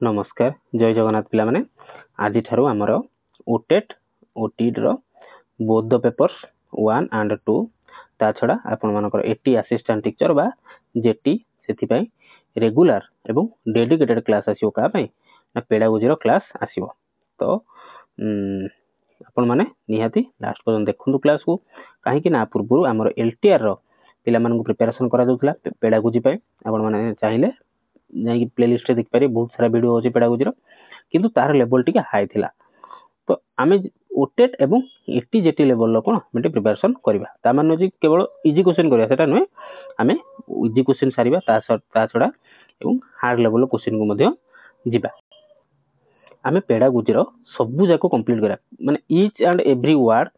नमस्कार जय जगन्नाथ पिला माने आज ठारू आमर ओटेट ओटीडी रो बोथ द पेपर्स 1 एंड 2 ता छडा आपण मानकर एटी असिस्टेंट टीचर बा जेटी सेति पई रेगुलर एवं डेडिकेटेड क्लास आसीओ का पई ना पेडागोजी रो क्लास आसीबो तो आपण माने निहाती लास्ट पर्यंत देखुंदु क्लास को काहे कि ना पूर्व आमर एलटीआर रो पिला मानन को प्रिपरेशन करा दोथला पेडागोजी पई आपण माने चाहिले जाई प्लेलिस्ट रे देख पारे बहुत सारा वीडियो होची पेडागोजी रो किंतु तार लेवल टिके हाई थिला तो आमे ओटेट एवं एटी जेटी लेवल लो कोन मेटे प्रिपरेशन करबा ता माने जे केवल इजी क्वेश्चन करबा सेटा नय आमे इजी क्वेश्चन सारिबा ता छडा एवं हार्ड लेवल क्वेश्चन को मध्य जिबा आमे पेडागोजी रो सबु जाको कंप्लीट करा माने each and every word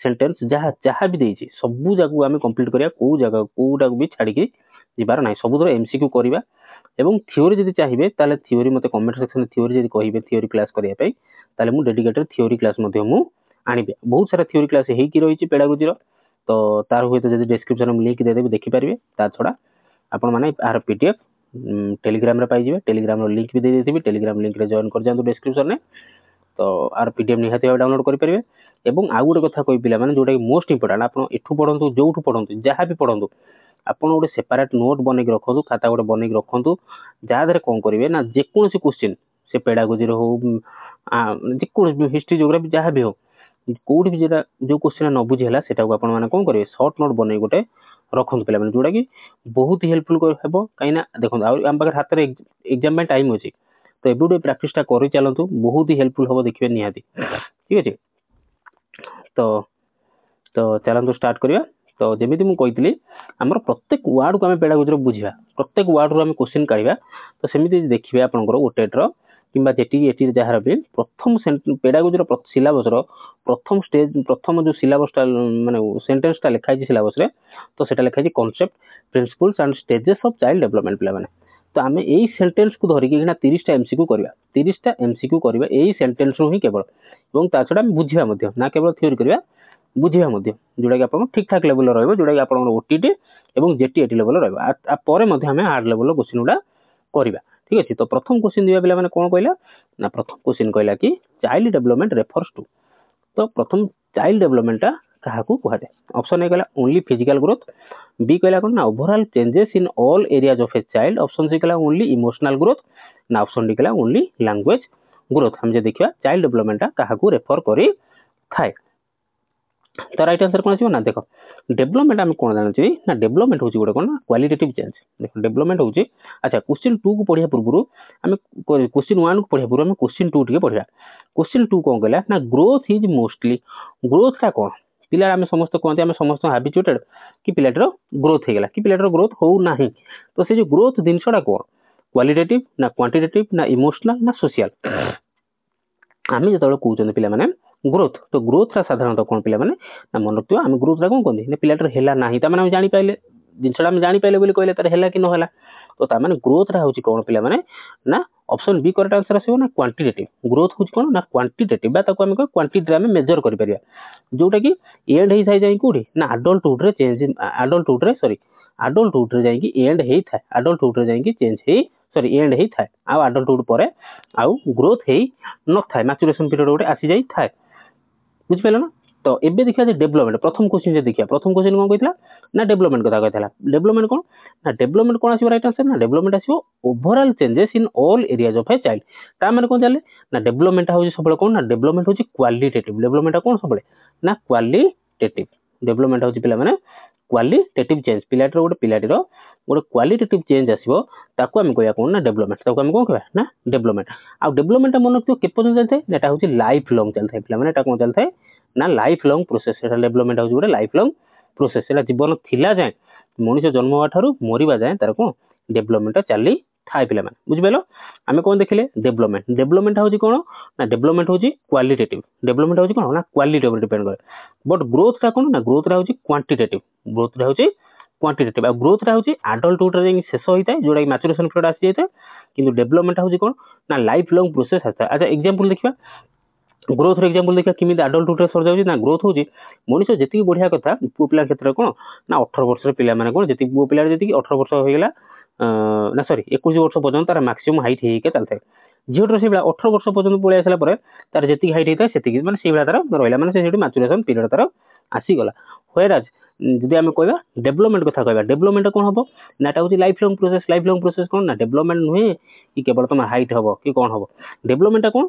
sentence जहा जहा भी देइची सबु जाको आमे कंप्लीट करिया को जगह कोटा भी छाडी के जिबार नै सबु दर एमसीक्यू करबा एवं थियोरी जदि चाहिए ताले थियोरी मते कमेंट सेक्शन में थियोरी जदि कहिबे थियोरी क्लास करिया पई ताले मु डेडिकेटेड थियोरी क्लास मते मु आनिबे बहुत सारा थियोरी क्लास हेई की रहिछि पेडागोजी रो तो तार होय तो जदि डिस्क्रिप्शन में लिंक दे देबे देखि पारिबे ता छडा आपण माने आर पीडीएफ टेलीग्राम रे पाइ जिबे टेलीग्राम रो लिंक भी दे देथिबे टेलीग्राम लिंक रे जॉइन कर जांतु डिस्क्रिप्शन में तो आर पीडीएफ निहाती डाउनलोड करि परिबे एवं आ गुटे कथा कहि पिला माने जोटा मोस्ट इंपोर्टेंट आपण एठु पढंतु जोठु पढंतु जहा भी पढंतु आपण गोटे सेपरेट नोट बनै के रखंतु खाता गोटे बनै के रखंतु जा धरे कोन करिवे ना जे कोनसी क्वेश्चन से पेडागोजी रो हो जे कोन हिस्ट्री ज्योग्राफी जहा भी हो कोड भी जेटा जो क्वेश्चन न बुझी हला सेटा को आपण माने कोन करिवे शॉर्ट नोट बनै गोटे रखंतु पिला माने जोटा कि बहुत हेल्पफुल हेबो काइना देखंतु आ हम बागर हाथ रे एग्जाम में टाइम होची तो एबुडे प्रैक्टिस ता करि चलंतु बहुत ही हेल्पफुल होबो देखिबे निहाती ठीक अछि तो चलंतु स्टार्ट करिया तो जेमिति मु कहितली हमर प्रत्येक वर्ड को हम पेडागोजी रो बुझिबा प्रत्येक वर्ड रो हम क्वेश्चन काढिबा तो सेमिति देखिबे आपनकर ओटेट रो किबा जेटी एटी जहार भी प्रथम पेडागोजी रो सिलेबस रो प्रथम स्टेज प्रथम जो सिलेबस ता माने सेंटेंस ता लिखाइ छि सिलेबस रे तो सेटा लिखाइ छि concept principles and stages of child development पिला माने तो आमे एई सेंटेंस को धरि कि 30 टा एमसीक्यू करबा 30 टा एमसीक्यू करबा एई सेंटेंस रो ही केवल एवं ता छडा बुझिबा मध्ये ना केवल थ्योरी करबा बुझिबा मध्ये जोडा कि आपन ठीक ठाक लेवल रहबो जोडा कि आपन ओटीटी एवं जेटी एटी लेवल रहबो आ परे मध्ये हमें हार्ड लेवल क्वेश्चन उडा करबा ठीक अछि तो प्रथम क्वेश्चन दिबा बेला माने कोन कहला ना प्रथम क्वेश्चन कहला कि चाइल्ड डेवलपमेंट रेफर्स टू तो प्रथम चाइल्ड डेवलपमेंट ता कहा को कहते ऑप्शन ए कहला ओनली फिजिकल ग्रोथ बी कहला कोन ना overall changes in all areas of a child option C कहला ओनली इमोशनल ग्रोथ ना ऑप्शन डी कहला ओनली लैंग्वेज ग्रोथ हम जे देखिबा चाइल्ड डेवलपमेंट ता कहा को रेफर करी थाए तो राइट आंसर कोन आछियो ना देखो डेवलपमेंट हम कोन जानि छी ना डेवलपमेंट होची गोटे कोन क्वालिटेटिव चेंज देखो डेवलपमेंट होची अच्छा क्वेश्चन 2 को पढिया पूर्वरु हम क्वेश्चन 1 को पढिया पूर्व हम क्वेश्चन 2 टिके पढिया क्वेश्चन 2 कोन कहला ना ग्रोथ इज मोस्टली ग्रोथ का कोन पिला हम समस्त कोनते हम समस्त हैबिचुएटेड कि पिलाटर ग्रोथ हे गेला कि पिलाटर ग्रोथ हो नाही तो से जो ग्रोथ दिनसडा कोन क्वालिटेटिव ना क्वांटिटेटिव ना इमोशनल ना सोशल आमे जतबे कहउछन पिला माने ग्रोथ तो ग्रोथ रा साधारणतः कोन पिला माने ना मन रखियो हम ग्रोथ रा कोन कोन ने पिलाटर हेला नाही ता माने हम जानि पाइले जिनसडा हम जानि पाइले बोली कहले तार हेला कि न होला तो ता माने ग्रोथ रा होची कोन पिला माने ना ऑप्शन बी करेक्ट आंसर आसीबो ना क्वांटिटेटिव ग्रोथ होची कोन ना क्वांटिटेटिव बा ताको हम क्वांटिटी रे हम मेजर करि परिया जोटा कि एंड हेई थाइ जाई कोडी ना एडल्टहुड रे चेंज एडल्टहुड रे सॉरी एडल्टहुड रे जाई कि एंड हेई थाइ एडल्टहुड रे जाई कि चेंज हेई सॉरी एंड हेई थाइ आ एडल्टहुड परे आ ग्रोथ हेई न थाइ मैच्योरेशन पीरियड गोटे आसी जाई थाइ बुझ पेलो ना तो एबे देखिया जे डेवलपमेंट प्रथम क्वेश्चन जे देखिया प्रथम क्वेश्चन कोन कहितला ना डेवलपमेंट कथा कहितला डेवलपमेंट कोन ना डेवलपमेंट कोन आसीबो राइट आंसर ना डेवलपमेंट आसीबो overall changes in all areas of a child ता माने कोन जाले ना डेवलपमेंट होची सबले कोन ना डेवलपमेंट होची क्वालिटेटिव डेवलपमेंट कोन सबले ना क्वालिटेटिव डेवलपमेंट होची पिला माने क्वालिटेटिव चेंज पिलाटर गोटे पिलाटीरो गोटे क्वालिटेटिव चेंज आसीबो ताको हम कहया कोन ना डेवलपमेंट ताको हम कोन कहया ना डेवलपमेंट आ डेवलपमेंट मन तो के पर्यंत चलथे नेटा होची लाइफ लॉन्ग चलथे पिला माने ता कोन चलथे ना लाइफ लॉन्ग प्रोसेस सेटा डेवलपमेंट होची गोटे लाइफ लॉन्ग प्रोसेस सेटा जीवन थिला जाय मनुष्य जन्म होवा थारु मरिबा जाय तार कोन डेवलपमेंट चली थाय पिला माने बुझ पेलो हमें कोन देखिले डेवलपमेंट होची कोन ना डेवलपमेंट होची क्वालिटेटिव डेवलपमेंट होची कोन ना क्वालिटी ऊपर डिपेंड करे बट ग्रोथ रा कोन ना ग्रोथ रा होची क्वांटिटेटिव ग्रोथ रा होची क्वांटिटेटिव आ ग्रोथ रा होची एडल्टहुड रे शेष होइताय जोडा मैच्योरेशन पीरियड आसी जायते किंतु डेवलपमेंट होची कोन ना लाइफ लॉन्ग प्रोसेस आसा अच्छा एग्जांपल देखिबा ग्रोथ रे एग्जांपल देखिबा किमिति एडल्टहुड रे सर जाउची ना ग्रोथ होची मनुष्य जेति बढ़िया कथा पु पिला क्षेत्र कोन ना 18 वर्ष रे पिला माने कोन जेति पु पिला जेति 18 वर्ष हो गेला ना सॉरी 21 वर्ष पर्यंत तार मैक्सिमम हाइट हे के चलथे झीटर से 18 वर्ष पर्यंत पलि आसला तार जी हाइट होता है से मैंने से तार रहा मैंने से मैचुरेशन पीरियड तार आसीगला व्हेयरएज जदि आम कह डेभलपमेंट कथा कह डेभलपमेंट कौन हम ना हूँ लाइफ लंग प्रोसेस कौन ना डेभलपमेंट नुहे कि केवल तुम हाइट हम कि कौन हम डेभलपमेंट कौन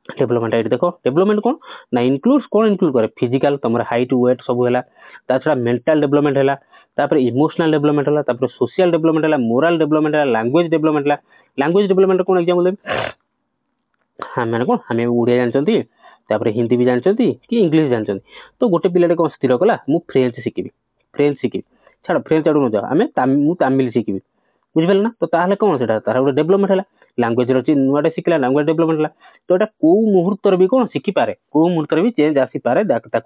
डेभलपमेंट ये देख डेभलपमेंट कौन ना इनक्लूड्स कौन इनक्लूड करे फिजिकल तुम हाइट वेट सब है छड़ा मेंटल डेभलपमेंट है तापर इमोशनल डेभलपमेंट है सोशल डेभलपमेंट है मोरल डेभलपमेंट है लैंग्वेज डेभलपमेंट है लैंग्वेज डेभलपमेंट कौन एग्जांपल देबी मैंने कौन हमें ओडिया जानते हिंदी भी जानते कि इंग्लीश जानते तो गोटे पिलाटे कौन स्थिर कला मु फ्रेंच शिखी छाड़ फ्रेंच आड़ न जाओ आम तमिल शिखी बुझिपारे ना तो ताहले कौन से तार गोटे डेभलपमेंट है लैंग्वेज रही नुआटे शिखला लैंग्वेज डेभलपमेंट है तो यहाँ कौ मुहूर्त भी कौन शिखिपे कौ मुहूर्त भी चेंज आसीपे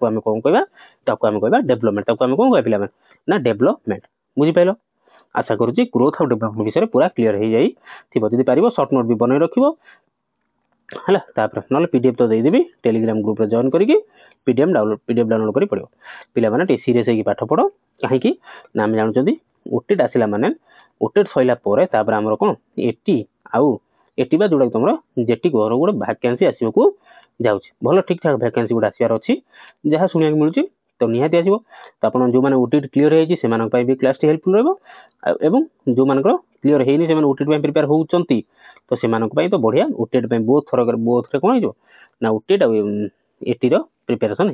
आम कौन कहवा डेभलपमेंट कौन कह ना डेभलपमेंट बुझिपाल आशा करुच्ची ग्रोथ और डेभलपमेंट विषय पूरा क्लीयर हो जाइए जदि पार सर्ट नोट भी बनई रख है ना पीडीएफ तो देदेवी टेलीग्राम ग्रुप रे जॉइन करके पीडीएफ डाउनलोड कर पड़ो पे सीरीयस होगी पाठ पढ़ कहीं ना आम जानते ओटेट आसला माने ओटेट सैला आमर कौन एटी आउ एटी बा जोड़ा तुम जेटी घर गोटे भैकेंसी आसवाक जाऊँ भल ठीक ठाक भैकेंसी गोटे आसबार अच्छी जहाँ शुणा मिलूँ तो निहाती आसो तो आप जो मैंने ओटीटी क्लीयर होती भी क्लास हेल्पफुल रहा जो मान क्लीयर होनी से ओटीटी प्रिपेयर होती तो से तो बढ़िया ओटीटी बोथ कौन हो ना ओटीटी एटी प्रिपेरेसन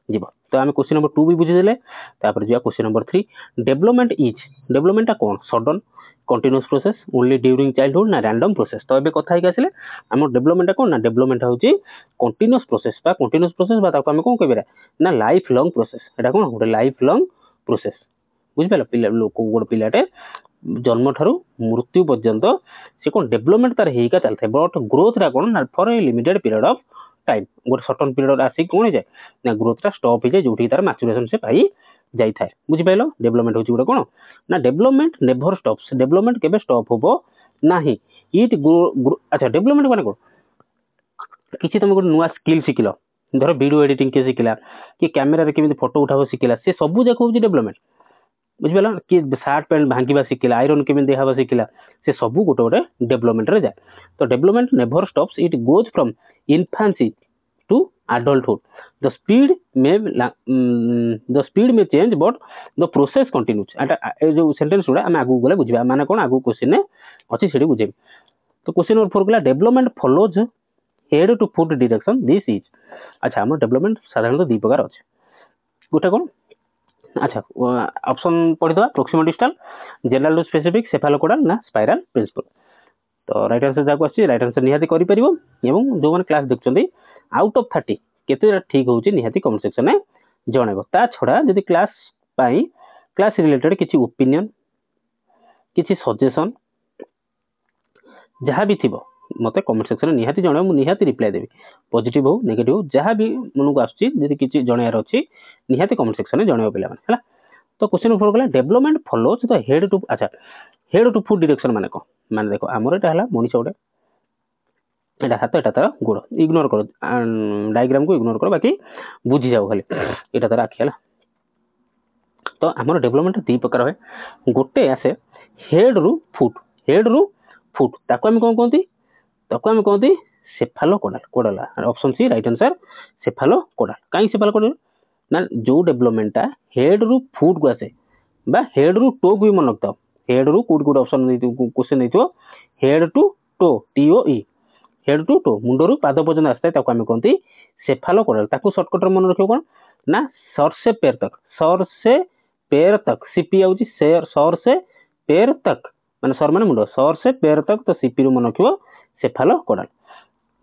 हो तो आम क्वेश्चन नंबर 2 भी बुझीदे जा क्वेश्चन नंबर 3 डेभलपमेंट कौन sudden continuous process only during childhood ना रैंडम प्रोसेस तो ये कथा आसले आम डेभलपमेंट कौन ना डेभलपमेंट हूँ कंटिन्यूअस प्रोसेस आम कौन कह ना लाइफ लंग प्रोसेस एटा कौन गोटे लाइफ लंग प्रोसेस बुझिपाल गोटे पिलाटे जन्म ठारू मृत्यु पर्यंत से कौन डेभलपमेंट तार होगा चलता है बट ग्रोथ कौन ना for a limited period of time गोटे सर्टन पीरियड आसिक कौन जाए ना ग्रोथ स्टॉप हो जाए जो तार मैचुरेशन से पाई जाए बुझिपाल डेभलपमेंट हूँ गोटे कौन ना डेभलपमेंट नेभर स्टॉप्स डेभलपमेंट केबे स्टॉप होबो नाही इट अच्छा डेभलपमेंट माने कौन किसी तुम गोटे नुआ स्किल शिखिल धर वीडियो एडिटिंग किए शिखिला कि कैमेरा केमी फोटो उठाव शिखिला से सब जाक हूँ डेभलपमेंट बुझिपाल कि सार्ट पैंट भांगा शिखिला आयरन केमी देहा शिखिला से सब गोटे गोटे डेभलपमेंट रे जाए तो development never stops it goes from infancy to adulthood the speed may change but the process continues जो सेंटेंस गुड़ा आम आगू गले बुझा माने कौन आगू क्वेश्चन अच्छी से बुझे तो क्वेश्चन नंबर 4 गला development follows head to foot direction this is अच्छा आम डेभलपमेंट साधारणतः 2 प्रकार अच्छे गोटे कौन अच्छा ऑप्शन पढ़ीदा proximal distal general to specific cephalocaudal ना स्पाइराल प्रिंसिपल तो राइट आंसर जाको आछि राइट आंसर निहाती करि परिबो एवं जो माने क्लास देखछन्ती आउट ऑफ 30 केते ठीक होउची निहाती कमेंट सेक्शन में जणेबो ता छडा जदि क्लास रिलेटेड किछि ओपिनियन किछि सजेशन जहाँ भी थिबो मते कमेंट सेक्शन में निहाती जणेबो मु निहाती रिप्लाई देबी पॉजिटिव हो नेगेटिव हो जहाँ भी मन को आछि जदि किछि जणेयार अछि निहाती कमेंट सेक्शन में जणेबो पिला माने हला तो क्वेश्चन 4 गला development follows the head to अच्छा हेड टू फुट डायरेक्शन माने को माने देखो हमर एटा हला मनीष गोटे एटा हाथ एटा तार गोड़ इग्नोर करो डायग्राम को इग्नोर करो बाकी बुझी जाओ खाली एटा तार आखि हला तो हमर डेभलपमेंट 2 प्रकार है गोटे आसे हेड रु फुट ताको हम कोन कहंती सेफालोकोडाल ऑप्शन सी राइट आंसर सेफालोकोडाल काई सेफालोकोडाल ना जो डेभलपमेंट हेड रु फुट को आसे बा हेड रु टो को भी मन रखता हेड रु कोड ऑप्शन क्वेश्चन देथिबो head to toe T O E head to toe मुंडरू पाद पर्यंत आसता है आम कहते सेफालोकोडाल ताकू सर्टकट मन रखियो कौन ना सर से पैर तक सीपी आउची सर से पैर तक माने सर माने मुंड सर से पैर तक तो सीपी रु मन रखियो सेफालोकोडाल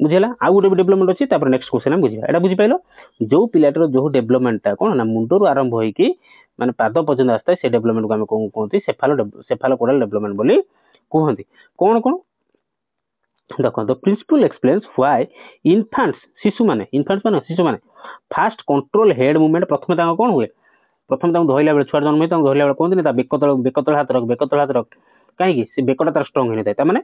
बुझेला आ गोटे डेभलपमेंट अच्छी नेक्स्ट क्वेश्चन हम बुझा एटा बुझी पाइलो जो पिलाटर जो डेभलपमेंट कौन ना मुंडरू आरंभ होइकी माने पाद पर्यंत आसता है से डेभलपमेंट को हम कहते सेफालोकोडाल डेभलपमेंट बोली कहते कौन कौन देखो द प्रिंसिपल एक्सप्लेन्स व्हाई इन्फांट्स शिशु माने फास्ट कंट्रोल हेड मूवमेंट प्रथम तांको कौन हुए प्रथम तांको धइला बेले छुआ जन्म तांको धइला बेले कहते ता बेकतल हाथ रख कहीं से बेकटा तार स्ट्रांग होनी था माने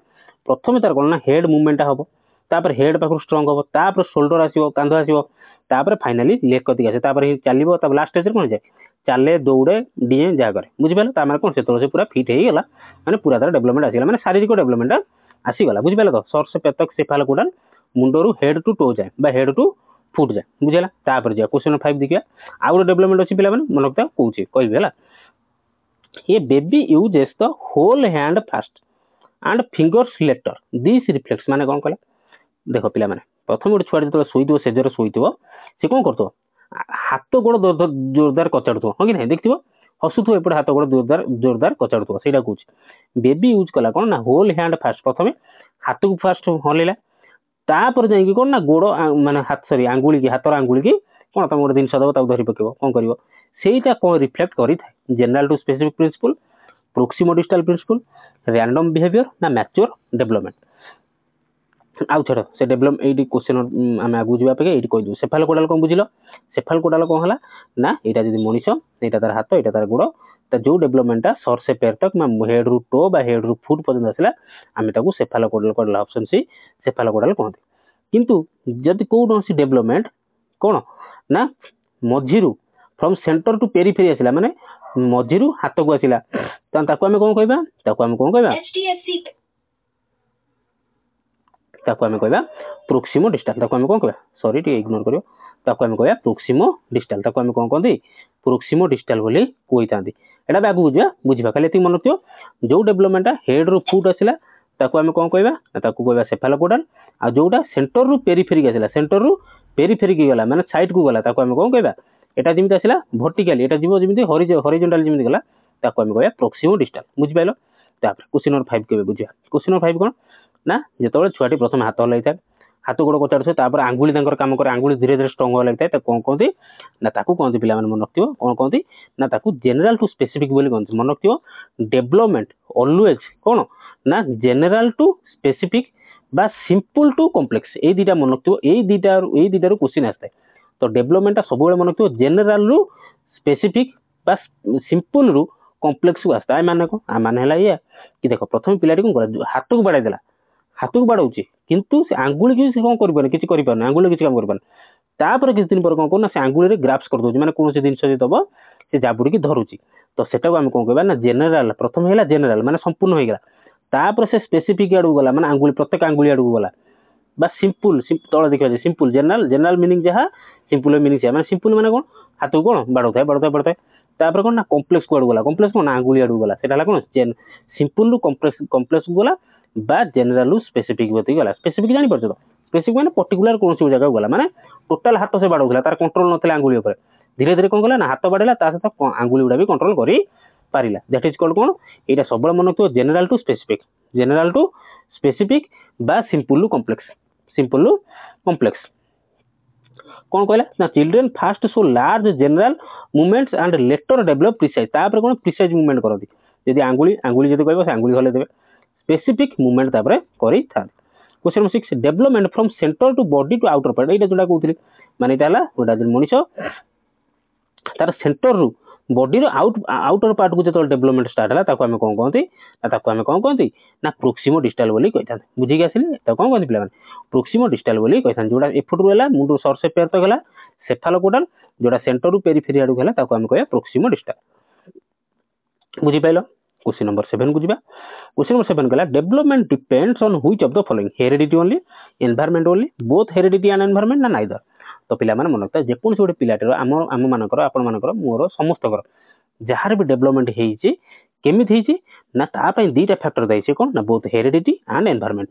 प्रथम तार कौन ना हेड मूवमेंट हम तापर हेड पाखु स्ट्रांग हम तापर शोल्डर आसीबो कांध आसीबो तापर फाइनली लेग कति आसे तापर चलिबो तब लास्ट स्टेज कौन जाए चले दौड़े डीए जा करे बुझिपाल ता माने कौन से पूरा फिट हो गला माने पूरा तार डेभलपमेंट आसीला माने शारीरिक डेभलपमेंट आसीगला बुझिपारे तो sirs पेतक सेफालोकोडाल Mundru head to to जाए बा हेड टू फुट जाए बुझेगा तापर जा क्वेश्चन नंबर 5 देखिए आ गोटे डेवलपमेंट अच्छी पे मन रखता कौन कह ये baby uses the whole hand first and fingers later this reflects माने कौन कहला देख पे प्रथम गोटे छुआ जो शोथ सेजर शोथ सी कौन कर हाथ गोड़ जोरदार कचाड़ू हाँ कि ना देखिए हसुथ एपटे हाथ गोड़ जोरदार कचाड़ू से कौन बेबी यूज कला कौन ना होल हैंड फास्ट प्रथम हाथ को फास्ट हलैला तापर जाइए कौन ना गोड़ माने हाथ सरी आंगुली की हाथर आंगुली की कौन तुम गोटे जिन दब धरी पकेब कौन कर ସେଇଟା कौन रिफ्लेक्ट करें general to specific principle proximodistal principle random behaviour ना मैच्योर डेवलपमेंट आउ छाड़ से डेवलप ये क्वेश्चन आम आगू जावाप ये कहीदू सेफालोकोडाल कौन बुझल सेफालोकोडाल कौन है ना यहाँ जब मनीष यहाँ तार हाथ यहाँ तार गोड़ जो डेवलपमेंटा सर से पैर तक हेड रु टो बा हेड रु फुट पर्यटन आसला आम ताको सेफालोकोडाल ऑप्शन सी सेफालोकोडाल कहते किंतु जदि कौन डेवलपमेंट कौन ना मझीरू फ्रॉम सेंटर टू पेरिफेरी आसला माने मझीरू हाथ को आसला ताको आम कौन कहबा ताको आम कौन कहबा ताको आम कहबा प्रोक्सिमो डिस्टाल ताको आम कौन कहबा सॉरी टी इग्नोर करियो ताको आम कहबा प्रोक्सिमो डिस्टाल ताको आम कौन कहंदी प्रोक्सिमो डिस्टाल बोली कोई तांदी एटा बागु बुझिबा खाली एति मन रखियो जो डेवलपमेंट हेड रु फुट आसला ताको आम कौन कहबा ताको कहबा सेफालोकोडाल आ जोटा सेंटर रु पेरिफेरी आसला सेंटर रु पेरिफेरी की गला माने साइड को गला ताको आम कौन कहबा एटा जिमिति आसला वर्टिकली एटा जीवो जिमिति हॉरिजॉन्टल जिमिति गला ताको आम कहबा प्रोक्सिमो डिस्टाल बुझि पाइलो तापर क्वेश्चन नंबर 5 केबे बुझिया क्वेश्चन नंबर 5 कोन ना जेतबे छुआटी प्रथम हाथ हलाइता हाथ गोड़ कचाड़ू तापर आंगुली तांकर काम करे आंगुली धीरे धीरे स्ट्रांग होलाइता त कोन कहंती ना ताकू कहंती पिला माने मन रखतियो कोन कहंती ना ताकू जनरल टू स्पेसिफिक बोली कहंती मन रखतियो डेवलपमेंट ऑलवेज कोन ना जनरल टू स्पेसिफिक बा सिंपल टू कॉम्प्लेक्स ए दीटा मन रखतियो ए दीटा रो क्वेश्चन आस्ते तो डेवलपमेंट सब बेले मन रखतियो जनरल रु स्पेसिफिक बा सिंपल रु कॉम्प्लेक्स को आस्ता माने को आ माने हला ये कि देखो प्रथम पिलाटी कोन कर हाथ को बाड़ाई देला हाथ को बाड़ाउची किंतु से आंगुली की से कोन करबन किछि करि पारन आंगुली किछि काम करबन तापर किछि दिन पर कोन कोन से आंगुली रे ग्राफ्स कर दोची माने कोनोसी जिंस जे दबो से जाबुडी की धरुची तो सेटा को हम कोन कहबा ना जनरल प्रथम हैला जनरल माने संपूर्ण होई गेला तापर से स्पेसिफिक आडू गला माने आंगुली प्रत्येक आंगुली आडू गला बा सिंपल तळ देखिबा जे सिंपल जनरल मीनिंग जहा सिंपल मीनिंग से माने सिंपल माने कोन हाथ को कोन बाड़ौथाय तापर कोन ना कॉम्प्लेक्स को आडू गला कॉम्प्लेक्स कोन आंगुली आडू गला सेटा कोन सिंपल रु कॉम्प्लेक्स गला बा जनरल रु स्पेसिफिक होती गला स्पेसिफिक जानि परछो स्पेसिफिक माने पर्टिकुलर कोनसी जगह गला माने टोटल हाथ से बाड़ौथला तार कंट्रोल नथला आंगुली ऊपर धीरे धीरे कोन गला ना हाथ बाड़ेला ता साथ आंगुली उडा भी कंट्रोल करी पारिला दैट इज कॉल्ड कोन एटा सबल मन तो जनरल टू स्पेसिफिक बा सिंपल टू कॉम्प्लेक्स कौन कहला ना children fast so large general movements and later develop precise तापर कोन प्रिसाइज मूवमेंट करती यदि आंगुली जदि कहबो से आंगुली हले देबे स्पेसिफिक मूवमेंट तापर करी था question number 6 development from centre to body to outer part एटा जोडा कहउतली माने एटा हला ओडा जे मनीषो तार सेंटर रु बॉडी रो आउटर पार्ट को जतो डेवलपमेंट स्टार्ट हला ताको हमें कोन कहंती ना प्रोक्सिमो डिस्टाल बोली कहथान बुझी गेसिली त कोन कहंती पिला माने प्रोक्सिमो डिस्टाल बोली कहथान जोडा एफुट रु हला मुंडो सर से पैर तक हला सेफालोकोडाल जोडा सेंटर रु पेरिफेरी आडू हला ताको हमें कहया प्रोक्सिमो डिस्टाल बुझी पाइलो क्वेश्चन नंबर 7 को जिबा क्वेश्चन नंबर 7 कहला development depends on which of the following heredity only environment only both heredity and environment ना नाइदर तो पिला माने मन रखता जेकोन गोटे पिलाटर आम मानकर आपण मानकर मोर समस्त जार भी डेवलपमेंट हेइची केमित हेइची ना ता पई दीटा फैक्टर दाइছে कोन ना both heredity and environment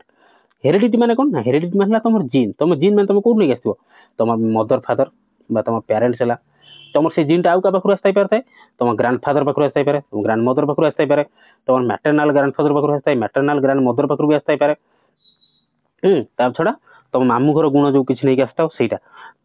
heredity माने कोन ना हेरिडिटी माने तमर जीन माने तुम कोड नै आस्थिबो तमर मदर फादर बा तमर पेरेंट्स हला तमर से जीनटा आउ का पाखरु आस्ताई परथाय तमर ग्रैंडफादर पाखरु आस्ताई पारे तमर ग्रैंडमदर पाखरु आस्ताई पारे तमर maternal grandfather पाखरु Astai maternal grandmother पाखरु भी आस्ताई पारे ता छडा तम मामू घर गुण जो किछ नै आस्ताओ सेटा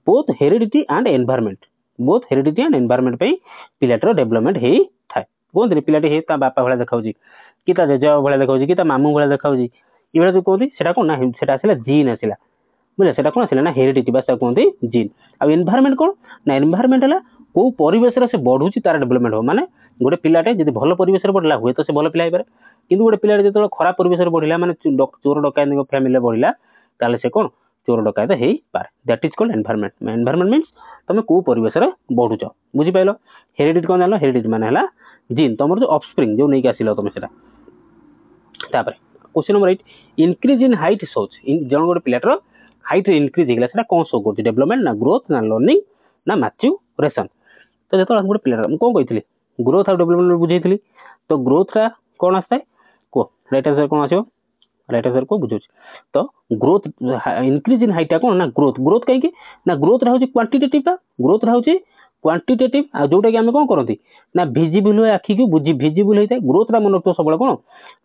बोथ हेरिडिटी एंड एनवायरनमेंट पे पिलाटर डेवलपमेंट हे थाए कहते पिलाटी हे ता बापा भाई देखा कि ता जेज भाई देखा कि ता मामू भाई देखा ये जो कहते सेटा कौन ना सेटा आसला जीन आसला बुझे सेटा कौन आसला ना हेरिडिटी बस कहते जीन आ एनवायरनमेंट कौन ना एनवायरनमेंट है को परिवेश से बढ़ुची तार डेवलपमेंट हो माने गोटे पिलाटे जब भल परिवेश बढ़ला हुए तो से भल पिला पारे किंतु गोटे पिलाटे जो खराब परिवेश बढ़ला माने चोर डकायत फैमिली बढ़ला ताले से कौन चोर डकायत हे पारे that is called environment means तुम को परिवेश रे बढ़ुच बुझी पाइलो हेरिडिटी कौन जानो हेरिडिटी माने हला जीन तुम जो ऑफस्प्रिंग जो नहीं आसिल तुम सेटा तापर question number 8 increase in height सोच जन गोटे पिलाटर हाइट इंक्रीज होगा सेटा कौन शो कर डेवलपमेंट ना ग्रोथ ना लर्निंग ना मैच्योरेशन तो जो गोटे पिलाटर कौन कही ग्रोथ और डेवलपमेंट बुझे तो ग्रोथा कौन आसता है कह राइट आंसर कौन आसो राइट आंसर को बुझे तो ग्रोथ इंक्रीज इन हाइट कौन ना ग्रोथ कहीं ना ग्रोथ रहा क्वांटिटेटिव ग्रोथ रहा क्वांटिटेटिव आ जोटा कि आम कौन करती ना भिजिबल हुए आखि की बुझी भिजिबल होता है ग्रोथ मन रखो सब कौन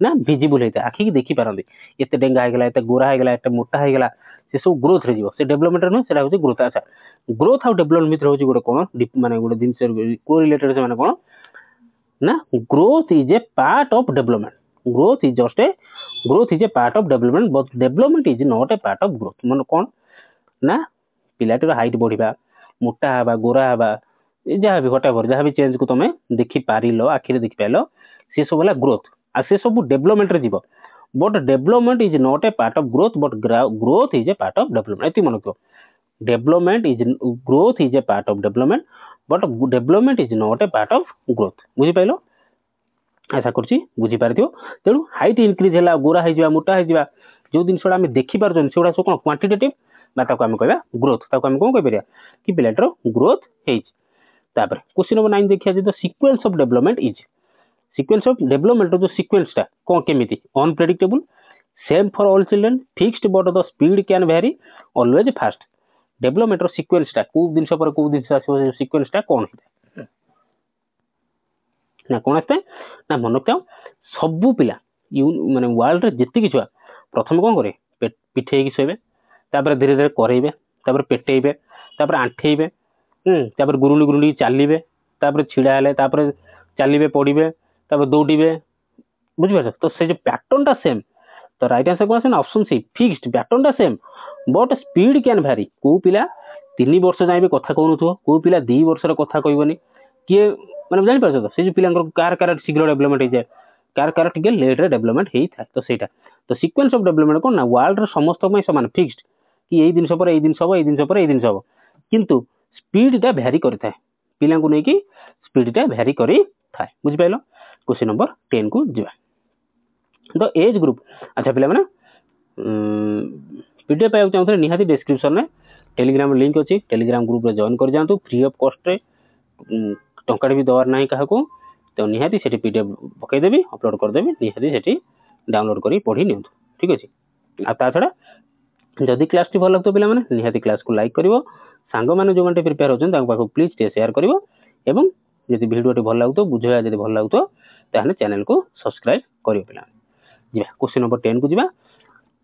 ना भिजिबल होता है आखि की देखी पारती एत डेंगा होगा एत गोरा होगा एत मोटा होगा से सब ग्रोथ रे से डेवलपमेंट नुह से हूँ ग्रोथ अच्छा ग्रोथ आउ डेवलपमेंट भितर हूँ गोटे कौन माने गोटे जिन कोरिलेटेड से कौन ना growth is a part of development growth is just a growth is a part of development but development is not a part of growth मन कौन ना पिलाटीर हाइट बढ़िया मोटा हवा गोरा हवा जहाँ भी व्हाटएवर जहाँ भी चेंज को तुम देखी पारिल आखिरे देखी पाइल सी सब है ग्रोथ आ से सब डेवलपमेंट रे जीव but development is not a part of growth but growth is a part of development ये मन रखो development is growth is a part of development but development is not a part of growth बुझिपाइल आशा करुँची बुझीपार तेणु height increase है गोरा हो मोटा हो जो जिनसा आम देखिपार से गुड़ा सब कौन क्वांटिटेटिव आम कह ग्रोथ आम कौन कह कि पिलाटर ग्रोथ होपर क्वेश्चन नंबर 9 देखिए the sequence of development is sequence of development जो सीक्वेंस टा कौन केमी unpredictable same for all children fixed but the speed can vary always fast development sequence टा को जिनस पर को जिनस आसो सीक्वेंस टा कौन होता है ना कौन आसता है ना मन रखा सबू पिला माने वर्ल्ड रे जितकी छुआ प्रथम कौन करे पिठे शोबे धीरे धीरे करेबे पेटेबे आंठेबे तापर गुरुंडी गुरुंडी चलिए छिड़ा हेले चलिए पड़े दौड़े बुझे तो से जो पैटर्न टा सेम तो राइट आंसर कौन आसे ऑप्शन सी फिक्स्ड पैटर्न टा same but speed can Bhairi को पिला 3 वर्ष जाए कथा कहून को पिला 2 वर्ष कथा कहबनी किए मैंने जानी पार्छ तो से जो पिला कार कार शीघ्र डेवलपमेंट हो जाए कार कार टिके लेट रे डेवलपमेंट होता है तो सेटा तो सीक्वेंस ऑफ डेवलपमेंट कौन ना वर्ल्ड रे समस्त सामान फिक्स्ड कि यही जिनस पर यही जिनस हम यही जिनस पर यही जिनस हम किंतु स्पीड टा भैरी करता है पिला को लेकिन स्पीड टा भैरी करी थाए बुझिपाइल क्वेश्चन नंबर 10 को जीवा द एज ग्रुप अच्छा पिला माने पीडीएफ पाइबा चाहते निहाती डिस्क्रिप्शन में टेलीग्राम लिंक अच्छी टेलीग्राम ग्रुप रे जॉइन कर जातु फ्री ऑफ कॉस्ट रे टंका भी दवार ना क्या तो निहाती से पीडीएफ पकईदेवी अपलोड करदेवी निहाती से डाउनलोड कर पढ़ी नि ठीक अच्छे आ छड़ा जदि क्लास टी भल लगता पिला माने निहाती क्लास को लाइक करिवो सांग माने जो माने प्रिपेयर होचन तांको पाखो प्लीज टे शेयर करिवो एवं यदि वीडियो टी भल लागतो बुझेया यदि भल लागतो ताहले चैनल को सब्सक्राइब करिवो पिला जीवा क्वेश्चन नंबर 10 को जीवा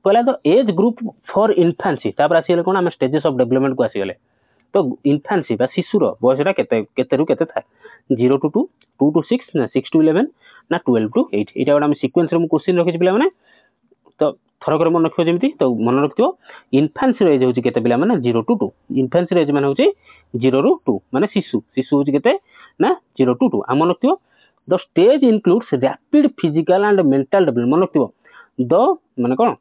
पहला तो एज ग्रुप फॉर इन्फान्सी तापर आसीगले कोन हम स्टेजेस ऑफ डेवलपमेंट को आसीगले तो इन्फान्सी बा शिशुर बयसटा केते रु केते था 0 to 2 2 to 6 ना 6 to 11 ना 12 to 8 एटा गोटे हम सीक्वेंस रे मु क्वेश्चन रखि पिला माने तो थरकर मन रखियो जेमिति तो मन रखियो इन्फान्सी एज होची केते पिला माने 0 to 2 इन्फान्सी एज माने होची 0 to 2 माने शिशु शिशु होची केते ना 0 to 2 हम रखियो the stage includes rapid physical and mental development मन रखियो द माने कोन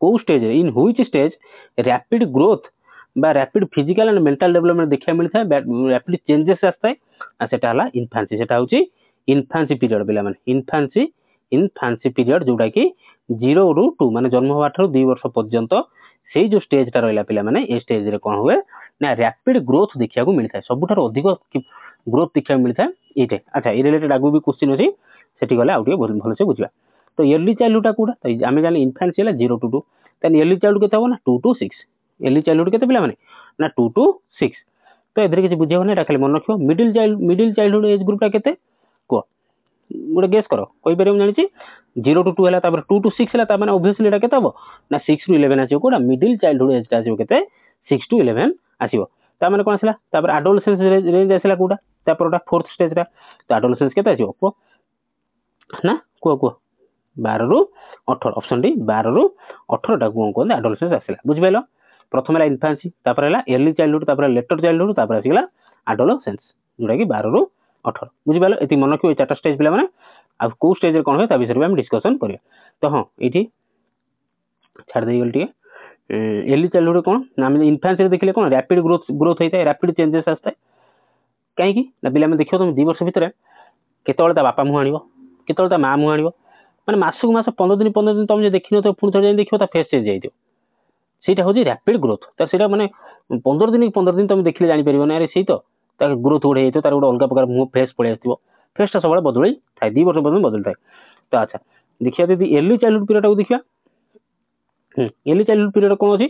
को stage in which stage rapid growth बा rapid physical and mental development देखा मिलता है रैपिड चेंजेस आस्ता है सेटा हला इन्फान्सी सेटा होची इन्फान्सी पीरियड पिला माने इन्फान्सी पीरियड जोटा कि 0 ରୁ 2 माने जन्म होवा ठारो 2 वर्ष पर्यंत सेही जो स्टेज टा रहला पिला माने ए स्टेज रे कोन हुए ना रैपिड ग्रोथ देखिया को मिलता है सबुठार अधिक ग्रोथ देखिया मिलता है एटे अच्छा ए रिलेटेड आगु भी क्वेश्चन अछि सेठी गले आउटे भल से बुझिबा तो इयरली चाइल्डहुड कोडा तो आमे जाने इन्फान्सी हला 0 to 2 तन इयरली चाइल्डहुड केते हो ना 2 to 6 इयरली चाइल्डहुड केते पिला माने ना 2 to 6 तो एधरे किछि बुझियो ना खाली मन रखियो मिडिल चाइल्डहुड एज ग्रुप टा केते को गोटे गेस करो कोई बारे हम जानि 0 to 2 हला तापर 2 to 6 हला ता माने ऑब्वियसली एटा केते हो ना 6 to 11 आसीयो कोडा मिडिल चाइल्डहुड एज टा आसीयो केते 6 to 11 आसीयो ता माने कोन आसला तापर एडोलसेंस रेंज आसला कोडा तापर ओटा फोर्थ स्टेज रा तो एडोलसेंस केते आसीयो को ना को 12 ରୁ 18 ऑप्शन डी 12 ରୁ 18 टा को कोन एडोलसेंस आसला बुझ पाइलो प्रथम हला इन्फान्सी तापर हला अर्ली चाइल्डहुड तापर लेटर चाइल्डहुड तापर आसीला एडोलसेंस जोडा कि 12 ରୁ 18 बुझ पाइलो एति मन रखियो चारटा स्टेज पिला माने अब को स्टेज रे कोन होय ता विषय हम डिस्कशन करिया तो हां एठी छाड़ देई गल टिके अर्ली चाइल्डहुड कोन ना हम इन्फान्सी रे देखले कोन रैपिड ग्रोथ होइता है रैपिड चेंजेस आस्ता है काहे कि ना पिला में देखियो तुम 2 वर्ष भीतर केतोल ता बापा मु आनिबो केतोल ता मां मु आनिबो ମାନେ ମାସକୁ ମାସ 15 ଦିନ ତମେ ଦେଖିନ ତ ପୁଣି ଥରେ ଯାଇ ଦେଖିବ ତା ଫେସ୍ ଚେଞ୍ଜ ହେଇଯିବ। ସେଇଟା ହଉଛି ରାପିଡ୍ ଗ୍ରୋଥ। ତ ସେଇଟା ମାନେ 15 ଦିନ ତମେ ଦେଖିଲେ ଜାଣିପାରିବନି ଆରେ ସେଇ ତ ତା ଗ୍ରୋଥ ଗୋଟେ ହେଇଥିବ, ତାର ଗୋଟେ ଅଲଗା ପ୍ରକାର ମୁହଁ ଫେସ୍ ପଳେଇ ଆସିଥିବ। ଫେସ୍ଟା ସବୁବେଳେ ବଦଳି ଥାଏ, 2 ବର୍ଷ ପର୍ଯ୍ୟନ୍ତ ବଦଳି ଥାଏ। ତ ଆଚ୍ଛା ଦେଖିବା ଯଦି ଏର୍ଲି ଚାଇଲ୍ଡହୁଡ୍ ପିରିୟଡକୁ ଦେଖିବା। ଏର୍ଲି ଚାଇଲ୍ଡହୁଡ୍ ପିରିୟଡ କଣ ଅଛି?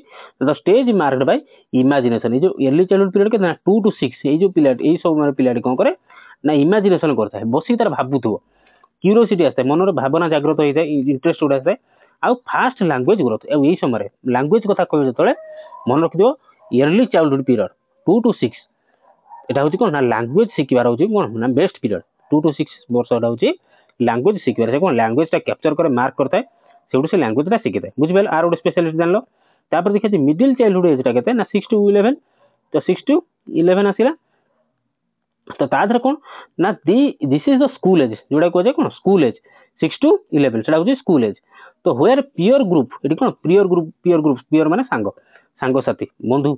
ଦ ଷ୍ଟେଜ ମାର୍କଡ ବାଇ ଇମାଜିନେସନ। ଏଇ ଯୋଉ ଏର୍ଲି ଚାଇଲ୍ଡହୁଡ୍ ପିରିୟଡ କେତେ ନା 2 to 6, ଏଇ ଯୋଉ ପିଲା ଏଇ ସବୁ ପିଲାଟି କଣ କରେ ନା ଇମାଜିନେସନ କରିଥାଏ, ବସିକି ତାର ଭାବୁଥିବ, କ୍ୟୁରିଓସିଟି ଆସିଥାଏ, ମନରେ ଭାବନା ଜାଗ୍ରତ ହେଇଥାଏ, ଇଣ୍ଟରେଷ୍ଟ ଗୁଡା ଆସିଥାଏ। ଆଉ ଫାଷ୍ଟ ଲାଙ୍ଗୁଏଜ ଗ୍ରୋଥ, ଆଉ ଏଇ ସମୟରେ ଲାଙ୍ଗୁଏଜ କଥା କହିବ ଯେତେବେଳେ ମନେ ରଖିଥିବ ଏର୍ଲି ଚାଇଲ୍ଡହୁଡ୍ ପିରିୟଡ 2 to 6 এটা হচ্ছে কোন না ଲାଙ୍ଗୁଏଜ ଶିଖିବାର ହଉଛି କଣ ନା ବେଷ୍ଟ ପିରିୟଡ। 2 to 6 ବର୍ଷ ଏଟା ହଉଛି ଲାଙ୍ଗୁଏଜ ଶିଖିବାର। ସେ କଣ ଲାଙ୍ଗୁଏଜ ଟା କ୍ୟାପଚର করে ମାର୍କ କରିଥାଏ, ସେଉଠୁ ସେ ଲାଙ୍ଗୁଏଜ ଟା ଶିଖିଥାଏ। ବୁଝିପାରିଲ? ଆର ଗୋଟେ ସ୍ପେଶାଲିଟି ଜାଣିଲ। ତାପରେ ଦେଖିବା ମିଡିଲ ଚାଇଲ୍ଡହୁଡ୍ ଏଜ୍ ଟା କେତେ ନା 6 to 11। ତ 6 to 11 ଆସିଲା। ତ ତା ଦେହରେ କଣ ନା this is the school age, ଯୋଉଟା କୁହାଯାଏ କଣ ସ୍କୁଲ ଏଜ୍। 6 to 11 ସେଟା ହଉଛି ସ୍କୁଲ ଏଜ୍। ତ ହୁଏର ପିୟର ଗ୍ରୁପ, ଏଠି କଣ ପିୟର ମାନେ ସାଙ୍ଗସାଥୀ ବନ୍ଧୁ,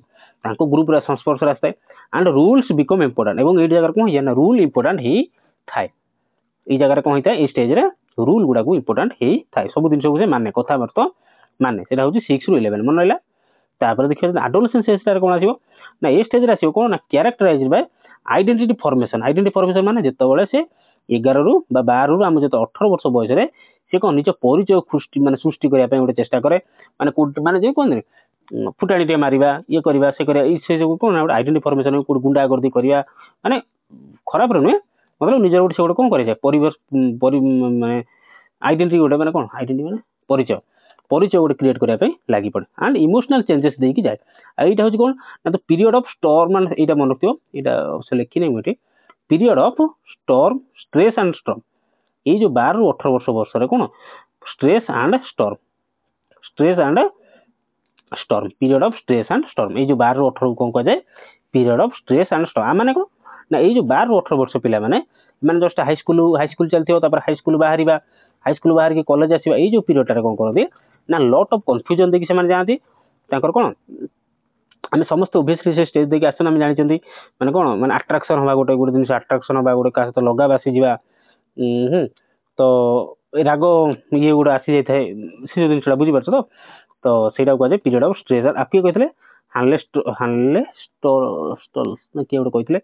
ତାଙ୍କ ଗ୍ରୁପର ସଂସ୍ପର୍ଶରେ ଆସିଥାଏ। ଆଣ୍ଡ ରୁଲ୍ସ ବିକମ୍ ଇମ୍ପୋର୍ଟାଣ୍ଟ, ଏବଂ ଏଇ ଜାଗାରେ କଣ ହେଇଯାଏ ନା ରୁଲ ଇମ୍ପୋର୍ଟାଣ୍ଟ ହେଇଥାଏ। ଏଇ ଜାଗାରେ କଣ ହେଇଥାଏ, ଏଇ ଷ୍ଟେଜରେ ରୁଲ ଗୁଡାକୁ ଇମ୍ପୋର୍ଟାଣ୍ଟ ହେଇଥାଏ। ସବୁ ଜିନିଷକୁ ସେ ମାନେ, କଥାବାର୍ତ୍ତା ମାନେ। ସେଟା ହଉଛି 6 ରୁ 11 ମନେ ରହିଲା। ତାପରେ ଦେଖିବା ଆଡୋଲେସେନ୍ସ ଏଜରେ କଣ ଆସିବ ନା ଏ ଷ୍ଟେଜରେ ଆସିବ କଣ ନା characterize by identity formation. Identity formation ମାନେ ଯେତେବେଳେ ସେ 11 ରୁ ବା 12 ରୁ ଆମେ ଯେତେ 18 ବର୍ଷ ବୟସରେ ସେ କଣ ନିଜ ପରିଚୟ ସୃଷ୍ଟି କରିବା ପାଇଁ ଗୋଟେ ଚେଷ୍ଟା କରେ। ମାନେ ଯେ କୁହନ୍ତି ଫୁଟାଣି ଟିକେ ମାରିବା, ଇଏ କରିବା, ସେ କରିବା, ସେ ଯୋଉ କଣ ଗୋଟେ ଆଇଡେଣ୍ଟି ଫର୍ମେସନ, କୋଉଠି ଗୁଣ୍ଡାଗର୍ଦି କରିବା, ମାନେ ଖରାପରେ ନୁହେଁ, ମତଲବ ନିଜର ଗୋଟେ ସେ ଗୋଟେ କଣ କରାଯାଏ ପରିବେଶ ମାନେ ଆଇଡେଣ୍ଟି ଗୋଟେ ମାନେ କଣ ଆଇଡେଣ୍ଟି ମାନେ ପରିଚୟ ଗୋଟେ କ୍ରିଏଟ କରିବା ପାଇଁ ଲାଗି ପଡେ। ଆଣ୍ଡ ଇମୋସନାଲ ଚେଞ୍ଜେସ୍ ଦେଇକି ଯାଏ। ଆଉ ଏଇଟା ହଉଛି କଣ ନା ଦ ପିରିୟଡ ଅଫ ଷ୍ଟର୍ମ, ମାନେ ଏଇଟା ମନେ ରଖିଥିବ, ଏଇଟା ସେ ଲେଖିନି ମୁଁ ଏଠି, period of storm, stress and storm. ଏଇ ଯୋଉ 12 ରୁ 18 ବର୍ଷରେ କଣ stress and storm, period of stress and storm. ଏଇ ଯୋଉ 12 ରୁ 18 କଣ କୁହାଯାଏ period of stress and storm. ମାନେ କଣ ନା ଏଇ ଯୋଉ 12 ରୁ 18 ବର୍ଷ ପିଲାମାନେ ମାନେ ଜଷ୍ଟ ହାଇସ୍କୁଲ ଚାଲିଥିବ, ତାପରେ ହାଇସ୍କୁଲ ବାହାରିକି କଲେଜ ଆସିବା, ଏଇ ଯୋଉ ପିରିୟଡଟାରେ କଣ କରନ୍ତି ନା ଲଟ୍ ଅଫ କନଫ୍ୟୁଜନ ଦେଇକି ସେମାନେ ଯାଆନ୍ତି। ତାଙ୍କର କଣ ଆମେ ସମସ୍ତେ ଓଭିୟସଲି ସେ ଷ୍ଟେଜ ଦେଇକି ଆସନ୍ତି, ଆମେ ଜାଣିଛନ୍ତି ମାନେ କଣ ମାନେ ଆଟ୍ରାକ୍ସନ ହବା, ଗୋଟେ ଜିନିଷ ଆଟ୍ରାକ୍ସନ ହବା, ଗୋଟେ କାହା ସହିତ ଲଗା ବାସି ଯିବା, ତ ରାଗ ଇଏ ଗୋଟେ ଆସି ଯାଇଥାଏ, ସେ ଯୋଉ ଜିନିଷଟା ବୁଝିପାରୁଛ ତ। ତ ସେଇଟା କୁହାଯାଏ ପିରିୟଡ ଅଫ ଷ୍ଟ୍ରେସ୍। ଆଉ କିଏ କହିଥିଲେ ହାର୍ଲେଷ୍ଟଲସ କିଏ ଗୋଟେ କହିଥିଲେ,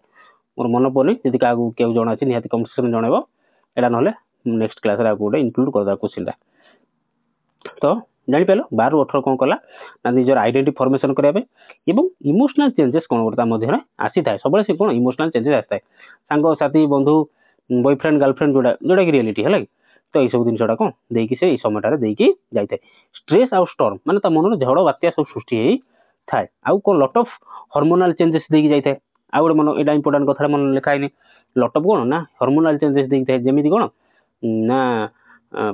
ମୋର ମନେ ପଡୁନି। ଯଦି କାହାକୁ କେউ ଜଣା ଅଛି ନିହାତି କମେଣ୍ଟ ସେକ୍ସନରେ ଜଣାଇବ। ଏଇଟା ନହେଲେ ନେକ୍ସଟ କ୍ଲାସରେ ଆଉ ଗୋଟେ ଇନକ୍ଲୁଡ କରିଦେବା କୋଶ୍ଚିନଟା। ତ ଜାଣିପାରିଲ 12 ରୁ 18 କଣ କଲା ନା ନିଜର ଆଇଡେଣ୍ଟି ଫର୍ମେସନ କରିବା ପାଇଁ, ଏବଂ ଇମୋସନାଲ ଚେଞ୍ଜେସ୍ କଣ ଗୋଟେ ତା ମଧ୍ୟରେ ଆସିଥାଏ। ସବୁବେଳେ ସେ କଣ ଇମୋସନାଲ ଚେଞ୍ଜେସ୍ ଆସିଥାଏ, ସାଙ୍ଗସାଥି, ବନ୍ଧୁ, ବୟଫ୍ରେଣ୍ଡ, ଗାର୍ଲଫ୍ରେଣ୍ଡ, ଯୋଉଟା କି ରିଆଲିଟି ହେଲା କି। ତ ଏଇ ସବୁ ଜିନିଷଟା କଣ ଦେଇକି ସେ ଏଇ ସମୟଟାରେ ଦେଇକି ଯାଇଥାଏ। ଷ୍ଟ୍ରେସ୍ ଆଉ ଷ୍ଟର୍ମ ମାନେ ତା ମନରେ ଝଡ଼ ବାତ୍ୟା ସବୁ ସୃଷ୍ଟି ହେଇଥାଏ। ଆଉ କଣ ଲଟ୍ ଅଫ ହରମୋନାଲ ଚେଞ୍ଜେସ୍ ଦେଇକି ଯାଇଥାଏ। ଆଉ ଗୋଟେ ମନ ଏଇଟା ଇମ୍ପୋର୍ଟାଣ୍ଟ କଥା ମନେ ଲେଖା ହେଇନି, ଲଟ୍ ଅଫ କଣ ନା ହରମୋନାଲ ଚେଞ୍ଜେସ୍ ଦେଇକି ଥାଏ। ଯେମିତି କଣ ନା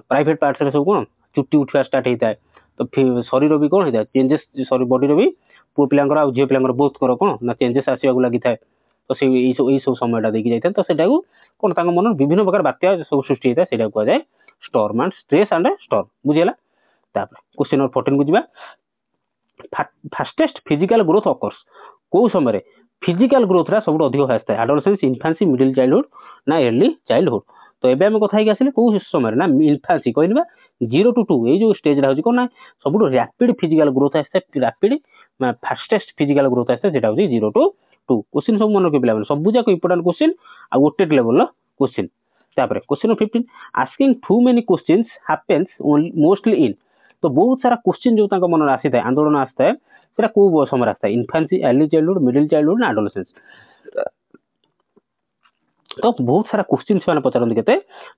ପ୍ରାଇଭେଟ ପାର୍ଟସରେ ସବୁ କଣ ଚୁଟି ଉଠିବା ଷ୍ଟାର୍ଟ ହେଇଥାଏ। ତ ଶରୀର ବି କଣ ହେଇଥାଏ ଚେଞ୍ଜେସ୍, ବଡିର ବି ପୁଅ ପିଲାଙ୍କର ଆଉ ଝିଅ ପିଲାଙ୍କର ବୋଥଙ୍କର କଣ ନା ଚେଞ୍ଜେସ୍ ଆସିବାକୁ ଲାଗିଥାଏ। ତ ସେଇ ଏଇ ସବୁ ସମୟଟା ଦେଇକି ଯାଇଥାଏ। ତ ସେଟାକୁ କଣ ତାଙ୍କ ମନରେ ବିଭିନ୍ନ ପ୍ରକାର ବାତ୍ୟା ସବୁ ସୃଷ୍ଟି ହେଇଥାଏ, ସେଇଟାକୁ କୁହାଯାଏ storm and stress and storm. ବୁଝିଗଲା? ତାପରେ କ୍ୱେଶ୍ଚନ ନମ୍ବର 14 କୁ ଯିବା। ଫାଷ୍ଟେଷ୍ଟ ଫିଜିକାଲ ଗ୍ରୋଥ ଅକର୍ସ, କୋଉ ସମୟରେ ଫିଜିକାଲ ଗ୍ରୋଥଟା ସବୁଠୁ ଅଧିକ ଆସିଥାଏ? ଆଡୋଲେସେନ୍ସ, ଇନଫାନ୍ସି, ମିଡିଲ ଚାଇଲ୍ଡହୁଡ ନା ଏର୍ଲି ଚାଇଲ୍ଡହୁଡ? ତ ଏବେ ଆମେ କଥା ହେଇକି ଆସିଲେ କୋଉ ସମୟରେ ନା ଇନଫାନ୍ସି କହିଲି ବା 0 to 2 ଏଇ ଯୋଉ ଷ୍ଟେଜଟା ହଉଛି କଣ ନା ସବୁଠୁ ରାପିଡ ଫିଜିକାଲ ଗ୍ରୋଥ ଆସିଥାଏ। ରାପିଡ ଫାଷ୍ଟେଷ୍ଟ ଫିଜିକାଲ ଗ୍ରୋଥ ଆସିଥାଏ, ସେଟା ହଉଛି 0 to 2। କ୍ୱେଶ୍ଚନ ସବୁ ମନେ ରଖିବେ ପିଲାମାନେ, ସବୁ ଯାକ ଇମ୍ପୋର୍ଟାଣ୍ଟ କ୍ୱେଶ୍ଚନ ଆଉ ଗୋଟେ ଲେଭେଲର କ୍ୱେଶ୍ଚନ। ତାପରେ question 15, asking too many questions happens mostly in. ତ ବହୁତ ସାରା କ୍ୱେଶ୍ଚନ ଯୋଉ ତାଙ୍କ ମନରେ ଆସିଥାଏ, ଆନ୍ଦୋଳନ ଆସିଥାଏ, ସେଟା କୋଉ ସମୟରେ ଆସିଥାଏ? ଇନଫାନ୍ସି, ଏର୍ଲି ଚାଇଲ୍ଡହୁଡ, ମିଡିଲ ଚାଇଲ୍ଡହୁଡ ନା ଆଡୋଲେସେନ୍ସ? ତ ବହୁତ ସାରା କ୍ୱେଶ୍ଚନ ସେମାନେ ପଚାରନ୍ତି କେତେ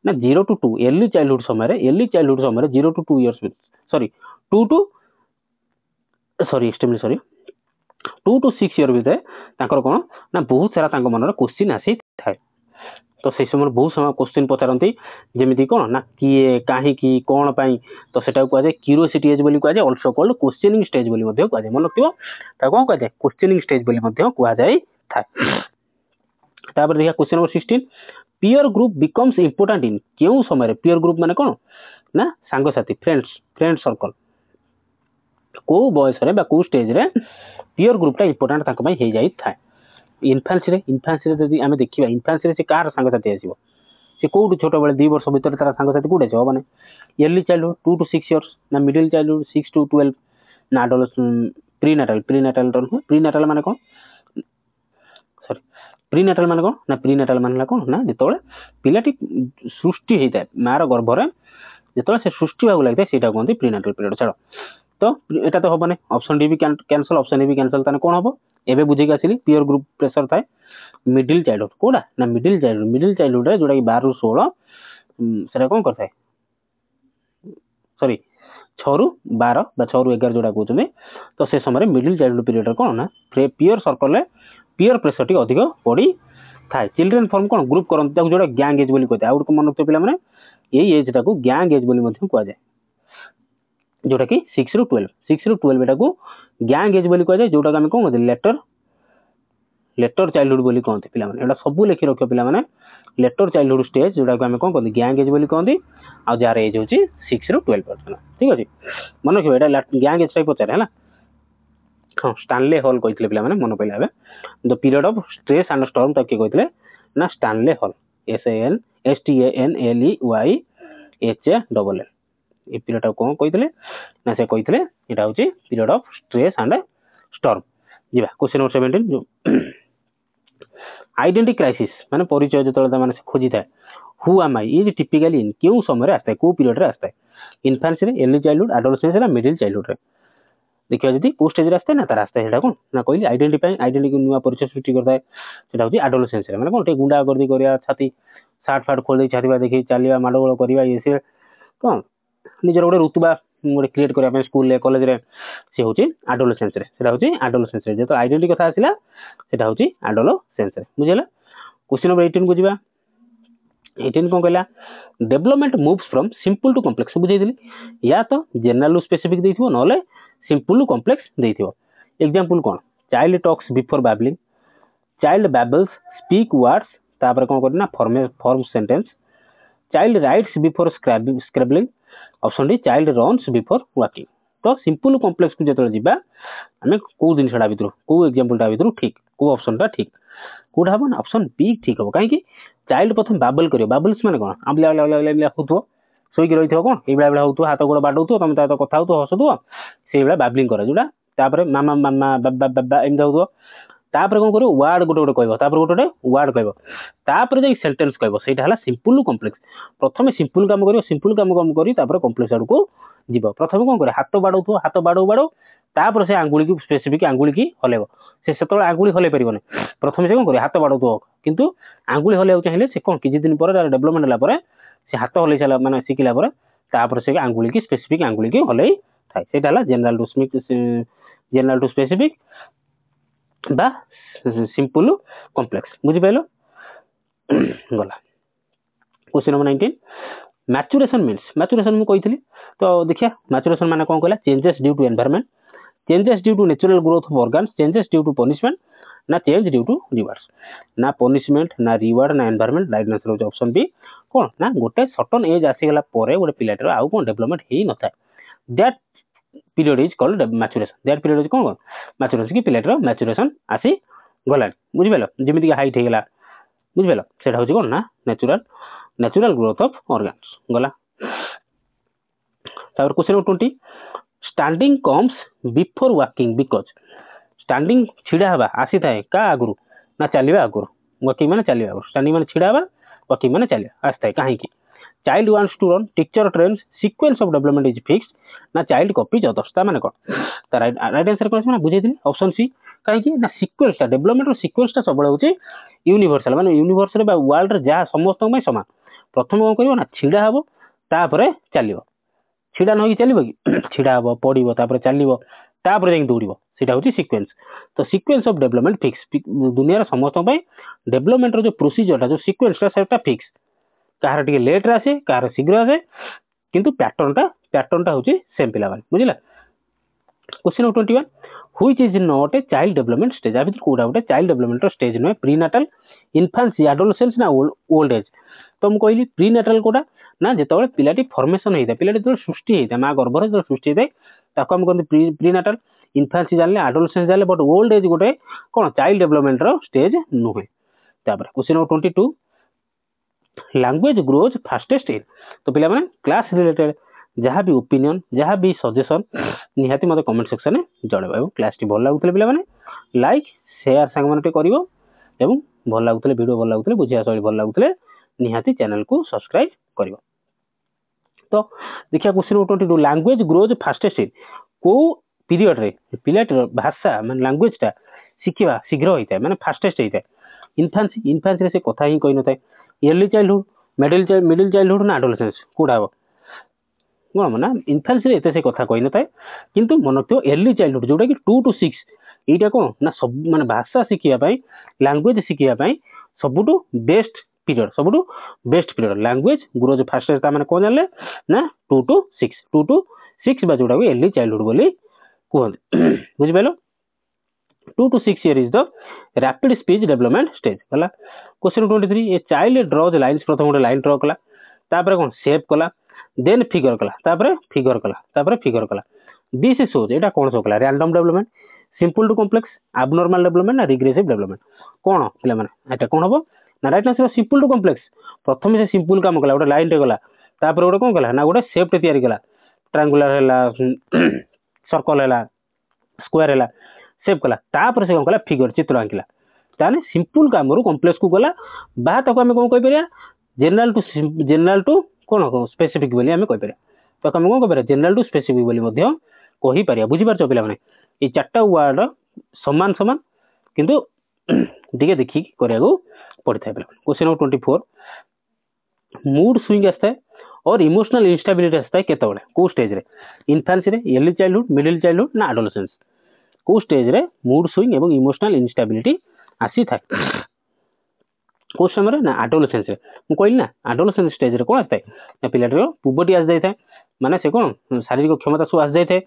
ନା 0 to 2 ଏର୍ଲି ଚାଇଲ୍ଡହୁଡ ସମୟରେ 0 to 2 years, sorry 2 to 6 year ଭିତରେ ତାଙ୍କର କଣ ନା ବହୁତ ସାରା ତାଙ୍କ ମନରେ କ୍ୱେଶ୍ଚନ ଆସିଥାଏ। ତ ସେଇ ସମୟରେ ବହୁତ ସମୟ କ୍ୱେଶ୍ଚନ ପଚାରନ୍ତି, ଯେମିତି କଣ ନା କିଏ, କାହିଁକି, କଣ ପାଇଁ। ତ ସେଟାକୁ କୁହାଯାଏ କ୍ୟୁରିଓସିଟି ଏଜ୍ ବୋଲି କୁହାଯାଏ, ଅଲସୋ କଲ୍ଡ କ୍ୱେଶ୍ଚନିଂ ଷ୍ଟେଜ ବୋଲି ମଧ୍ୟ କୁହାଯାଏ। ମନେ ରଖିବ ତାକୁ କଣ କୁହାଯାଏ? କ୍ୱେଶ୍ଚନିଂ ଷ୍ଟେଜ ବୋଲି ମଧ୍ୟ କୁହାଯାଇଥାଏ। ତାପରେ ଦେଖିବା question number 16, peer group becomes important in, କେଉଁ ସମୟରେ ପିୟର ଗ୍ରୁପ ମାନେ କଣ ନା ସାଙ୍ଗସାଥି, ଫ୍ରେଣ୍ଡ ସର୍କଲ, କୋଉ ବୟସରେ ବା କୋଉ ଷ୍ଟେଜରେ ପିୟର ଗ୍ରୁପଟା ଇମ୍ପୋର୍ଟାଣ୍ଟ ତାଙ୍କ ପାଇଁ ହେଇଯାଇଥାଏ? ଇନଫାନ୍ସିରେ ଯଦି ଆମେ ଦେଖିବା, ଇନଫାନ୍ସିରେ ସେ କାହାର ସାଙ୍ଗସାଥି ଆସିବ? से कोड छोट बेले 2 वर्ष भीतर तार सांग साथी कोडे छ माने अर्ली चाइल्डहुड 2 to 6 years ना मिडिल चाइल्डहुड 6 to 12 ना एडोलेसेंट प्रीनाटाल माने कोन सॉरी प्रीनाटाल माने कोन ना प्रीनाटाल माने कोन ना जेतोले पिलाटी सृष्टि हेता मार गर्भ रे जेतोले से सृष्टि भाग लागते सेटा कोनती प्रीनाटाल पीरियड छाड़ तो एटा तो होबने ऑप्शन डी भी कैंसिल ऑप्शन ए भी कैंसिल ताने कोन होबो एबे बुझी आसिली प्योर ग्रुप प्रेशर थाए मिडिल चाइल्डहुड कोडा ना मिडिल चाइल्डहुड रे जोडा कि 12 ରୁ 16 सेटा कोन करथाय सॉरी 6 ରୁ 12 बा 6 ରୁ 11 जोडा कहउछमे तो से समय मिडिल चाइल्डहुड पीरियड रे कोन ना प्योर सर्कल रे प्योर प्रेशर टी अधिक पड़ी थाए चिल्ड्रन फॉर्म कोन ग्रुप करन ताको जोडा गैंग एज बोली कहते आउट को मन रखते पिला माने एई एज ताको गैंग एज बोली मध्ये कहआ जाय जोटा कि 6 ରୁ 12 एटा को गैंग एज बोली कहआ जाय जोटा हम कोन लेटर चाइल्डहुड बोली कहते पिला माने एटा सब लिखि रखियो पिला माने लेटर चाइल्डहुड स्टेज जोटा को हम कोन कहते गैंग एज बोली कहते आ जार एज होची 6 ରୁ 12 पर्यंत ठीक अछि मन रखियो एटा गैंग एज टाइप पचारे हला हां स्टानले हॉल कहथिले पिला माने मन पइला the period of stress and storm तक के कहथिले ना स्टानले हॉल STANLEYHALL ए पीरियड कोन कहथिले ना से कहथिले एटा होची period of stress and storm जिबा क्वेश्चन नंबर 17 जो आइडेंटिटी क्राइसिस माने परिचय जतले माने खोजी थाए who am I is typically इन क्यों समय रे आस्ता है को पीरियड रे आस्ता है इन्फेंसी रे अर्ली चाइल्डहुड एडोलेसेंस रे मिडिल चाइल्डहुड रे देखियो जदी को स्टेज रे आस्ता है ना तार आस्ता है सेटा कोन ना कहली आइडेंटिटी को नुवा परिचय सृष्टि करता है सेटा होची एडोलेसेंस रे माने कोन टे गुंडा गर्दी करिया छाती साट फाट खोल दे छातीबा देखि चालिबा माडगोळ करिबा ये से कोन निजर गोटे रुतबा गोटे क्रिएट करिया स्कूल ले कॉलेज रे से होची एडोलेसेंस रे सेटा होची एडोलेसेंस रे जेतो आइडेंटिटी कथा आसिला सेटा होची एडोलेसेंस रे बुझिला क्वेश्चन नंबर 18 को जिबा 18 कोन कहला development moves from simple to complex बुझै दिली या तो जनरल टू स्पेसिफिक देथिबो नले सिंपल टू कॉम्प्लेक्स देथिबो एग्जांपल कोन child talks before babbling child babbles speak words तापर कोन करना form sentence child writes before scrabbling option D child runs before walking तो सिंपल कॉम्प्लेक्स को जतले जिबा हमें को जिनसडा भितरो को एग्जांपलटा भितरो ठीक को ऑप्शनटा ठीक कोड हबो ना ऑप्शन बी ठीक हबो काहे कि चाइल्ड प्रथम बाबल करियो बाबल्स माने कोन आबला होतो सोई के रहिथो कोन ए बेला होतो हाथ गोड़ बाडौतो तमे ता कथा होतो हसतो से बेला बाबलिंग करे जोडा तापर मामा मामा बाबा बाबा एम होतो तापर कोन करियो वर्ड गोटे गोटे कहबो तापर गोटे वर्ड कहबो तापर जे सेंटेंस कहबो सेटा हला सिंपल कॉम्प्लेक्स प्रथमे सिंपल काम करी तापर कॉम्प्लेक्स आडू को जीवो प्रथमे कोन करे हाथ बाडौ तापर से आंगुली की स्पेसिफिक आंगुली की हलेबो से सेतोल आंगुली हले परिबोने प्रथमे से कोन करे हाथ बाडौ किंतु आंगुली हले चाहिले से कोन किछि दिन पर डेवलपमेंट होला पर से हाथ हले चला माने सिखिला पर तापर से आंगुली की स्पेसिफिक आंगुली की हले थाय सेटा हला जनरल टू स्पेसिफिक बा सिंपल कॉम्प्लेक्स बुझि पाइलो गला question number 19 maturation means maturation मु कहितली तो देखिया मैच्योरेशन माने कोन कहला changes due to environment changes due to natural growth of organs changes due to punishment ना चेंज ड्यू टू रिवार्ड्स ना पनिशमेंट ना रिवार्ड ना एनवायरनमेंट राइट आंसर हो ऑप्शन बी कोन ना गोटे सर्टेन एज आसी गला परे गोटे पिलाटर आउ कोन डेवलपमेंट हेई नथा that period is called maturation that period is cone maturation की पिलाटर मैच्योरेशन आसी गला बुझि पालो जेमिति हाइट हेगला बुझि पालो सेटा होची कोन ना नेचुरल ग्रोथ ऑफ ऑर्गन्स गला तापर question number 20 standing comes before walking because standing छिडा हवा आसी थाए का आगुरु ना चलिबा आगुरु वॉकिंग माने चलिबा आगुरु स्टैंडिंग माने छिडा हवा वॉकिंग माने चलिबा आस्ताय काहे कि child wants to run teacher trains sequence of development is fixed ना चाइल्ड कॉपीज अदर्स ता माने कोन ता राइट आंसर कोन माने बुझै दिली ऑप्शन सी काहे कि ना सीक्वेंस ता डेवलपमेंट रो सीक्वेंस ता सबले होची यूनिवर्सल माने यूनिवर्स रे बा वर्ल्ड रे जा समस्त में समान प्रथम कोन करिवो ना छिडा हबो तापरे चलिबो छिडा नही चलिबो कि छिडा हबो पडिबो तापरे चलिबो तापरे जें दौड़िबो सेटा होची सीक्वेंस तो सीक्वेंस ऑफ डेवलपमेंट फिक्स दुनिया रे समस्त में डेवलपमेंट रो जो प्रोसीजर ता जो सीक्वेंस ता सेटा फिक्स कार टिके लेट रे आसे कार शीघ्र आसे किंतु पैटर्न ता होची सेम पिला वाले बुझिला question number 21 which is not a child development stage अभी कोडा गोटे चाइल्ड डेवलपमेंट स्टेज न प्रीनाटल इन्फेंसी एडोलेसेंस ना ओल्ड एज तो हम कहली प्रीनाटल कोडा ना जेतबे पिलाटी फॉर्मेशन हेता पिलाटी जो सृष्टि हेता मा गर्भ रे जो सृष्टि हेता ताको हम कहते प्रीनाटल इन्फेंसी जानले एडोलेसेंस जानले बट ओल्ड एज गोटे कोन चाइल्ड डेवलपमेंट रो स्टेज नुहे तापर question number 22 language ଗ୍ରୋଜ୍ fastest in. ତ ପିଲାମାନେ କ୍ଲାସ୍ ରିଲେଟେଡ୍ ଯାହା ବି ଓପିନିଅନ୍ ଯାହା ବି ସଜେସନ୍ ନିହାତି ମୋତେ କମେଣ୍ଟ ସେକ୍ସନରେ ଜଣାଇବ। ଏବଂ କ୍ଲାସ୍ଟି ଭଲ ଲାଗୁଥିଲେ ପିଲାମାନେ ଲାଇକ୍ ସେୟାର ସାଙ୍ଗମାନେ ଟିକେ କରିବ ଏବଂ ଭଲ ଲାଗୁଥିଲେ ଭିଡ଼ିଓ ଭଲ ଲାଗୁଥିଲେ ବୁଝିବା ଶୈଳୀ ଭଲ ଲାଗୁଥିଲେ ନିହାତି ଚ୍ୟାନେଲକୁ ସବସ୍କ୍ରାଇବ୍ କରିବ। ତ ଦେଖିବା କ୍ୱେଶ୍ଚିନ୍ 22 ଲାଙ୍ଗୁଏଜ ଗ୍ରୋଜ୍ ଫାଷ୍ଟେଷ୍ଟ ଇନ୍ କେଉଁ ପିରିୟଡ଼ରେ ପିଲାଟିର ଭାଷା ମାନେ ଲାଙ୍ଗୁଏଜଟା ଶିଖିବା ଶୀଘ୍ର ହୋଇଥାଏ ମାନେ ଫାଷ୍ଟେଷ୍ଟ ହେଇଥାଏ। ଇନଫାନ୍ସିରେ ସେ କଥା ହିଁ କହିନଥାଏ। ଇୟର୍ଲି ଚାଇଲ୍ଡହୁଡ୍ ମିଡିଲ୍ ଚାଇଲ୍ଡହୁଡ୍ ନା ଆଡୋଲେସେନ୍ସ କୋଉଟା ହବ କ'ଣ ନା ଇନଫାନ୍ସିରେ ଏତେ ସେ କଥା କହିନଥାଏ କିନ୍ତୁ ମନେ ରଖିଥିବ ଏର୍ଲି ଚାଇଲ୍ଡହୁଡ୍ ଯୋଉଟା କି 2 to 6 ଏଇଟା କ'ଣ ନା ସବୁ ମାନେ ଭାଷା ଶିଖିବା ପାଇଁ ଲାଙ୍ଗୁଏଜ ଶିଖିବା ପାଇଁ ସବୁଠୁ ବେଷ୍ଟ ପିରିୟଡ଼ ଲାଙ୍ଗୁଏଜ ଗ୍ରୋଜ୍ ଫାଷ୍ଟେଷ୍ଟ ତା ମାନେ କ'ଣ ଜାଣିଲେ ନା 2 to 6 ବା ଯୋଉଟାକୁ ଏର୍ଲି ଚାଇଲ୍ଡହୁଡ୍ ବୋଲି କୁହନ୍ତି ବୁଝିପାରିଲ। 2 to 6 year is the rapid speech development stage ହେଲା। Question 23 a child draws lines प्रथम गोटे लाइन ड्रॉ कला तापर कौन शेप कला देन फिगर कला तापर फिगर कला दिस शोज एटा कौन शो कला random development simple to complex abnormal development ना रिग्रेसिव डेवलपमेंट कौन पिला माने एटा कौन हबो ना right answer simple to complex प्रथम से सिंपल काम कला गोटे लाइन टे गला तापर गोटे कौन कला ना गोटे शेप टे तयारी कला ट्रायंगुलर हैला सर्कल हैला स्क्वायर हैला सेव कला तापर से कौन कला फिगर चित्र आंकिला ताने सिंपल काम रू कॉम्प्लेक्स को गला बा ताको हमें कौन कहि परिया जनरल टू कौन स्पेसिफिक बोली हमें कहि परिया तो हमें कौन कहि परिया जनरल टू स्पेसिफिक बोली मध्य कहि परिया बुझी पारछो पिला माने ए चारटा वर्ड समान समान किंतु दिके देखि करिया को पड़ता है पिला। क्वेश्चन नंबर 24 मूड स्विंग आस्ता है और इमोशनल इंस्टेबिलिटी आस्ता है केते बळे को स्टेज रे इन्फेंसी रे अर्ली चाइल्डहुड मिडिल चाइल्डहुड ना एडोलेसेंस को स्टेज रे मूड स्विंग एवं इमोशनल इंस्टेबिलिटी आसी था को समय ना एडोलेसेंस रे मु कहली ना एडोलेसेंस स्टेज रे कोन आस्ता है ना पिलाटर पुबर्टी आस जाय था माने से कोन शारीरिक क्षमता सु आस जाय था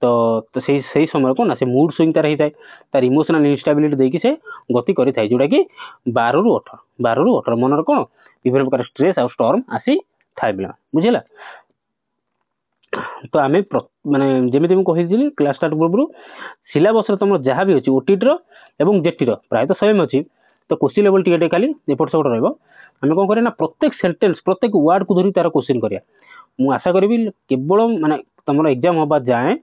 तो सही समय कोन ना से मूड स्विंग तार ही था तार इमोशनल इंस्टेबिलिटी देकी से गति करि थाय जोटा कि 12 ରୁ 18 मनर कोन विभिन्न प्रकार स्ट्रेस और स्टॉर्म आसी थाय बिला बुझिला। तो आम माने जमी कही क्लास स्टार्ट पूर्व सिलेबस तुम जहाँ भी अच्छी ओटीटी एवं जेटी प्राय तो सेम अच्छी तो क्वेश्चन लेवल टिके खाली एपट सेपट रही आम कौन करें प्रत्येक सेंटेंस प्रत्येक वर्ड को धरी तार क्वेश्चन करिया मु आशा करी केवल माने तुम एग्जाम हवा जाए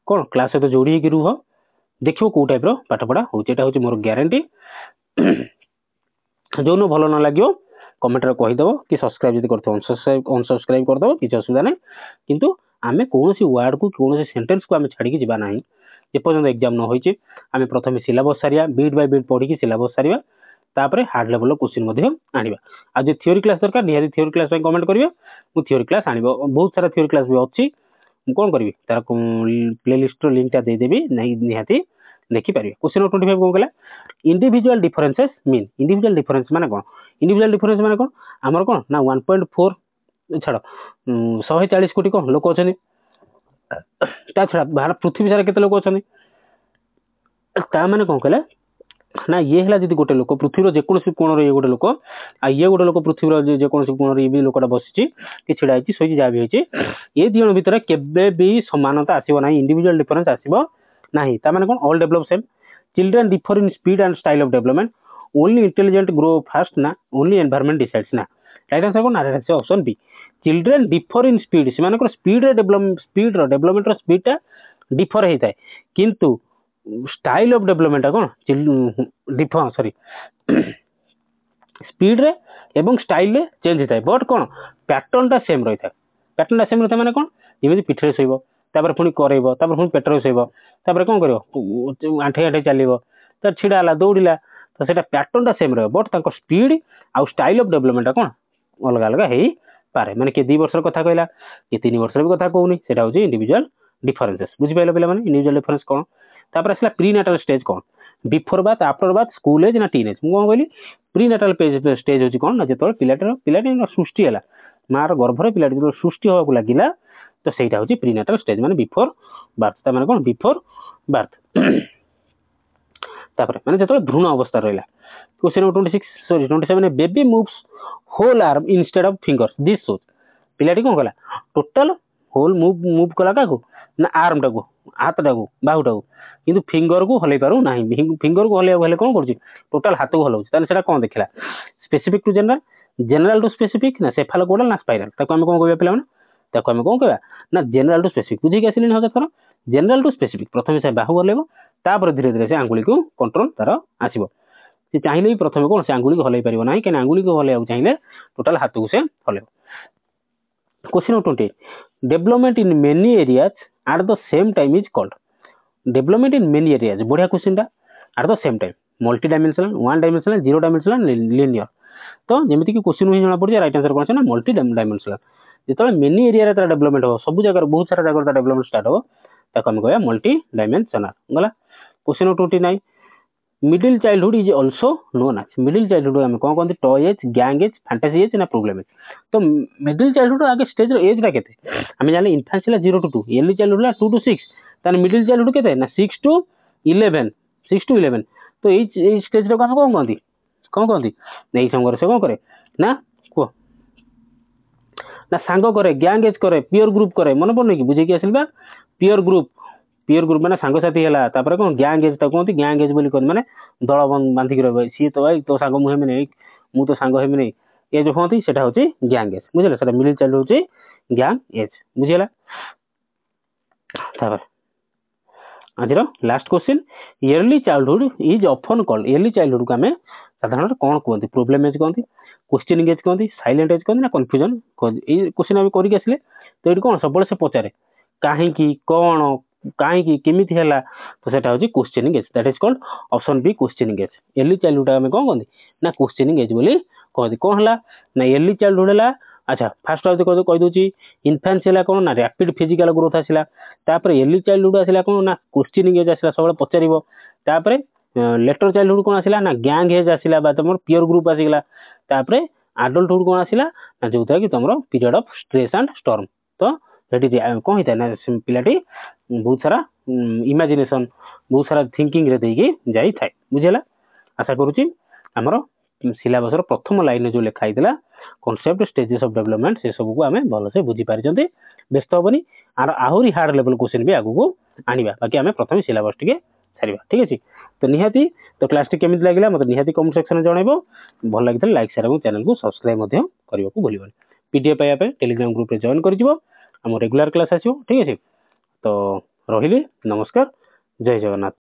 कौन क्लास सहित जोड़ी होकर रुह देखो कौ टाइप पाठ पढ़ा होता मोर ग्यारंटी जो न भल न लगे कमेंट कहीदेव कि सब्सक्राइब जब कर अनसब्सक्राइब करदेव किसी असुविधा नहीं किंतु आम कौन वर्ड को कौन सेंटेंस को आम छाड़ी जाना ना जेपर्यंत एग्जाम न होइछि आम प्रथम सिलेबस सारिया बीट बाय बीट पढ़ी सिलेबस सारिया तापर हार्ड लेवल क्वेश्चन आनिबा आ जो थ्योरी क्लास दरकार निहाती थ्योरी क्लास कमेंट करिवे मु थ्योरी क्लास आनिबो बहुत सारा थ्योरी क्लास भी अच्छी कौन करी तार प्लेलिस्ट लिंक टा दे देबी नहीं निहाती देखि पारिबे। क्वेश्चन 25 कौन कहला individual differences mean individual difference माने कौन इंडिविजुअल डिफरेंस माने कौन आमर कौन ना 1.4 छाड़ 140 कोटी कौन लोक अच्छा ता छड़ा भारत पृथ्वी सारा केते लोक अच्छा ता माने कौन कहला ना ये है जी गोटे लोक पृथ्वी जेकोसी कोण ये गोटे लोक आ ये गोटे लोक पृथ्वी जेकोसी कोण ये भी लोकटा बसी कि छिड़ा होती शोची जहाँ भी होती ये दिजन भितर केबे भी समानता आसीबो नाही इंडिविजुअल डिफरेंस आसीबो नाही ता माने कोन all develop same children differ in speed and style of development only intelligent grow fast ना ओनली एनवायरनमेंट डिसाइड्स ना राइट आंसर कोन right answer option B children differ in speed से माने स्पीड रे डेवलपमेंट रो स्पीड टा differ होता है किंतु स्टाइल ऑफ डेवलपमेंट कौन डिफर सॉरी स्पीड रे एवं स्टाइल रे चेंज होता है बट कौन पैटर्न टा सेम रही है माने कौन जमी पिठे शोब तापर पुणी करब तापर पुणी पेटर शोब तापर कौन कर आंठे आंठे चलो तार छिड़ा दौड़ा तो सेटा पैटर्न टा सेम रही बट स्पीड आउ स्टाइल ऑफ डेवलपमेंट कौन अलग अलग हो पारे माने के 2 वर्ष कथा कहला कि 3 वर्ष भी कथा कहूनी सेटा होची इंडिविजुअल डिफरेंसेस बुझी पाइले पिला माने इंडिविजुअल डिफरेंस कौन तापर आसला प्री नाटल स्टेज कौन बिफोर बात आफ्टर बात स्कूल एज ना टीन एज मु कहली प्री नाटल स्टेज होची कौन ना जेतो पिलाटर सृष्टि हैला मार गर्भरे पिलाटी जो सृष्टि होगा लगिला तो सेटा होची प्री नाटल स्टेज माने बिफोर बार्थ ता माने कौन बिफोर बार्थ तापर माने जेतो भ्रूण अवस्था रहला। Question 27 baby moves whole arm instead of fingers this shows पिलाटी कौन कला टोटल होल मूव कला काको ना आर्म टाको हाथ टाको बाहु टाको किंतु फिंगर को हलै पारू नाही फिंगर को हलै हेले कोन करछि टोटल हाथ को हलौछि ताने सेटा कोन देखिला specific to general general to specific ना सेफालोकोडल ना स्पाइराल ताको हम कोन कहबा पिला माने ताको हम कोन कहबा ना जेनराल टू स्पेसिफिक बुझी गेसिलिन हजा थरो जेनराल टू स्पेसिफिक प्रथमे से बाहु लेबो तापर धीरे धीरे से आंगुली को कंट्रोल तार आसीबो से चाहिले प्रथमे कोन से आंगुली को हलै परिबो नाही केन आंगुली को हलै चाहिले टोटल हाथ को से हलेबो question 20 development in many areas at the same time is called development in many areas बढ़िया क्वेश्चन टा at the same time multi dimensional one dimensional zero dimensional linear तो जेमिति कि क्वेश्चन ही जणा पड़ राइट आंसर कोन ना मल्टी डायमेंशनल जेतले मेनी एरिया रे तार डेवलपमेंट हो सब जगह बहुत सारा जगह तार डेवलपमेंट स्टार्ट हो ताको हम कहया मल्टी डायमेंशनल गला question 29 middle childhood is also known as middle childhood हम कोन कहंती toy age gang age fantasy age ना प्रॉब्लम एज तो मिडिल चाइल्डहुड आगे स्टेज रो एज रा केते हम जाने इन्फेंसी ला 0 to 2 अर्ली चाइल्डहुड ला 2 to 6 तान मिडिल चाइल्डहुड केते ना 6 to 11 तो ए स्टेज रो हम कोन कहंती नै संगर से कोन करे ना को ना सांग करे गैंग एज करे पियर ग्रुप करे मन पड़ने की बुझे कि आसिलबा पियर ग्रुप माने सांग साथी हला तापर कोन गैंग एज त कोंती गैंग एज बोली कोन माने दळ बांधी कि रहबे सी तो भाई तो सांग मुहे में नै मु तो सांग हेमे नै ए जो होती सेटा होची गैंग एज बुझले सेटा मिडिल चाइल्ड होची गैंग एज बुझिला तापर आजिरो last question early childhood is often called early childhood को हमें साधारण कोन कहंती प्रॉब्लम एज कहंती क्वेश्चनिंग एज कहंती साइलेंट एज कहंती ना कंफ्यूजन कहंती ए क्वेश्चन हम करि गेसले तो एटी कोन सबले से पचारे काहे की कोन काहे की केमिति हला तो सेटा होची questioning age that is called option B questioning age early childhood हमें कोन कहंती ना क्वेश्चनिंग एज बोली कहंती कोन हला ना अर्ली चाइल्डहुड हला अच्छा फास्ट आउट कह दोची इन्फेंसी हला कोन ना रैपिड फिजिकल ग्रोथ आसिला तापर अर्ली चाइल्डहुड आसिला कोन ना क्वेश्चनिंग एज आसिला सबले पचारिबो तापर लेटर चाइल्डहुड कोन आसिला ना गैंग एज आसिला बा तमर पियर ग्रुप आसिला तापर एडल्टहुड कोन आसिला ना जोता कि तमरो period of stress and storm तो सेठी कोन हिता ना पिलाटी बहुत सारा इमेजिनेशन बहुत सारा थिंकिंग रे देकी जाई थाए बुझेला आशा करूची हमरो सिलेबस रो प्रथम लाइन जो लिखा हितला कॉन्सेप्ट स्टेजेस ऑफ डेवलपमेंट से सब को हमें भलो से बुझी पारि जंते व्यस्त होबनी आर आहुरी हार्ड लेवल क्वेश्चन भी आगु को आनिबा बाकी हमें प्रथम सिलेबस टिके छाड़िबा ठीक अछि तो निहाती तो क्लास टी केमिति लागिला मते निहाती कमेंट सेक्शन में जणाइबो भल लागितले लाइक शेयर और चैनल को सब्सक्राइब मध्य करियो को भूलिबनी पीडीएफ पाया पे टेलीग्राम ग्रुप रे जॉइन कर जिवो हम रेगुलर क्लास आछो ठीक अछि तो रहिले नमस्कार जय जगन्नाथ।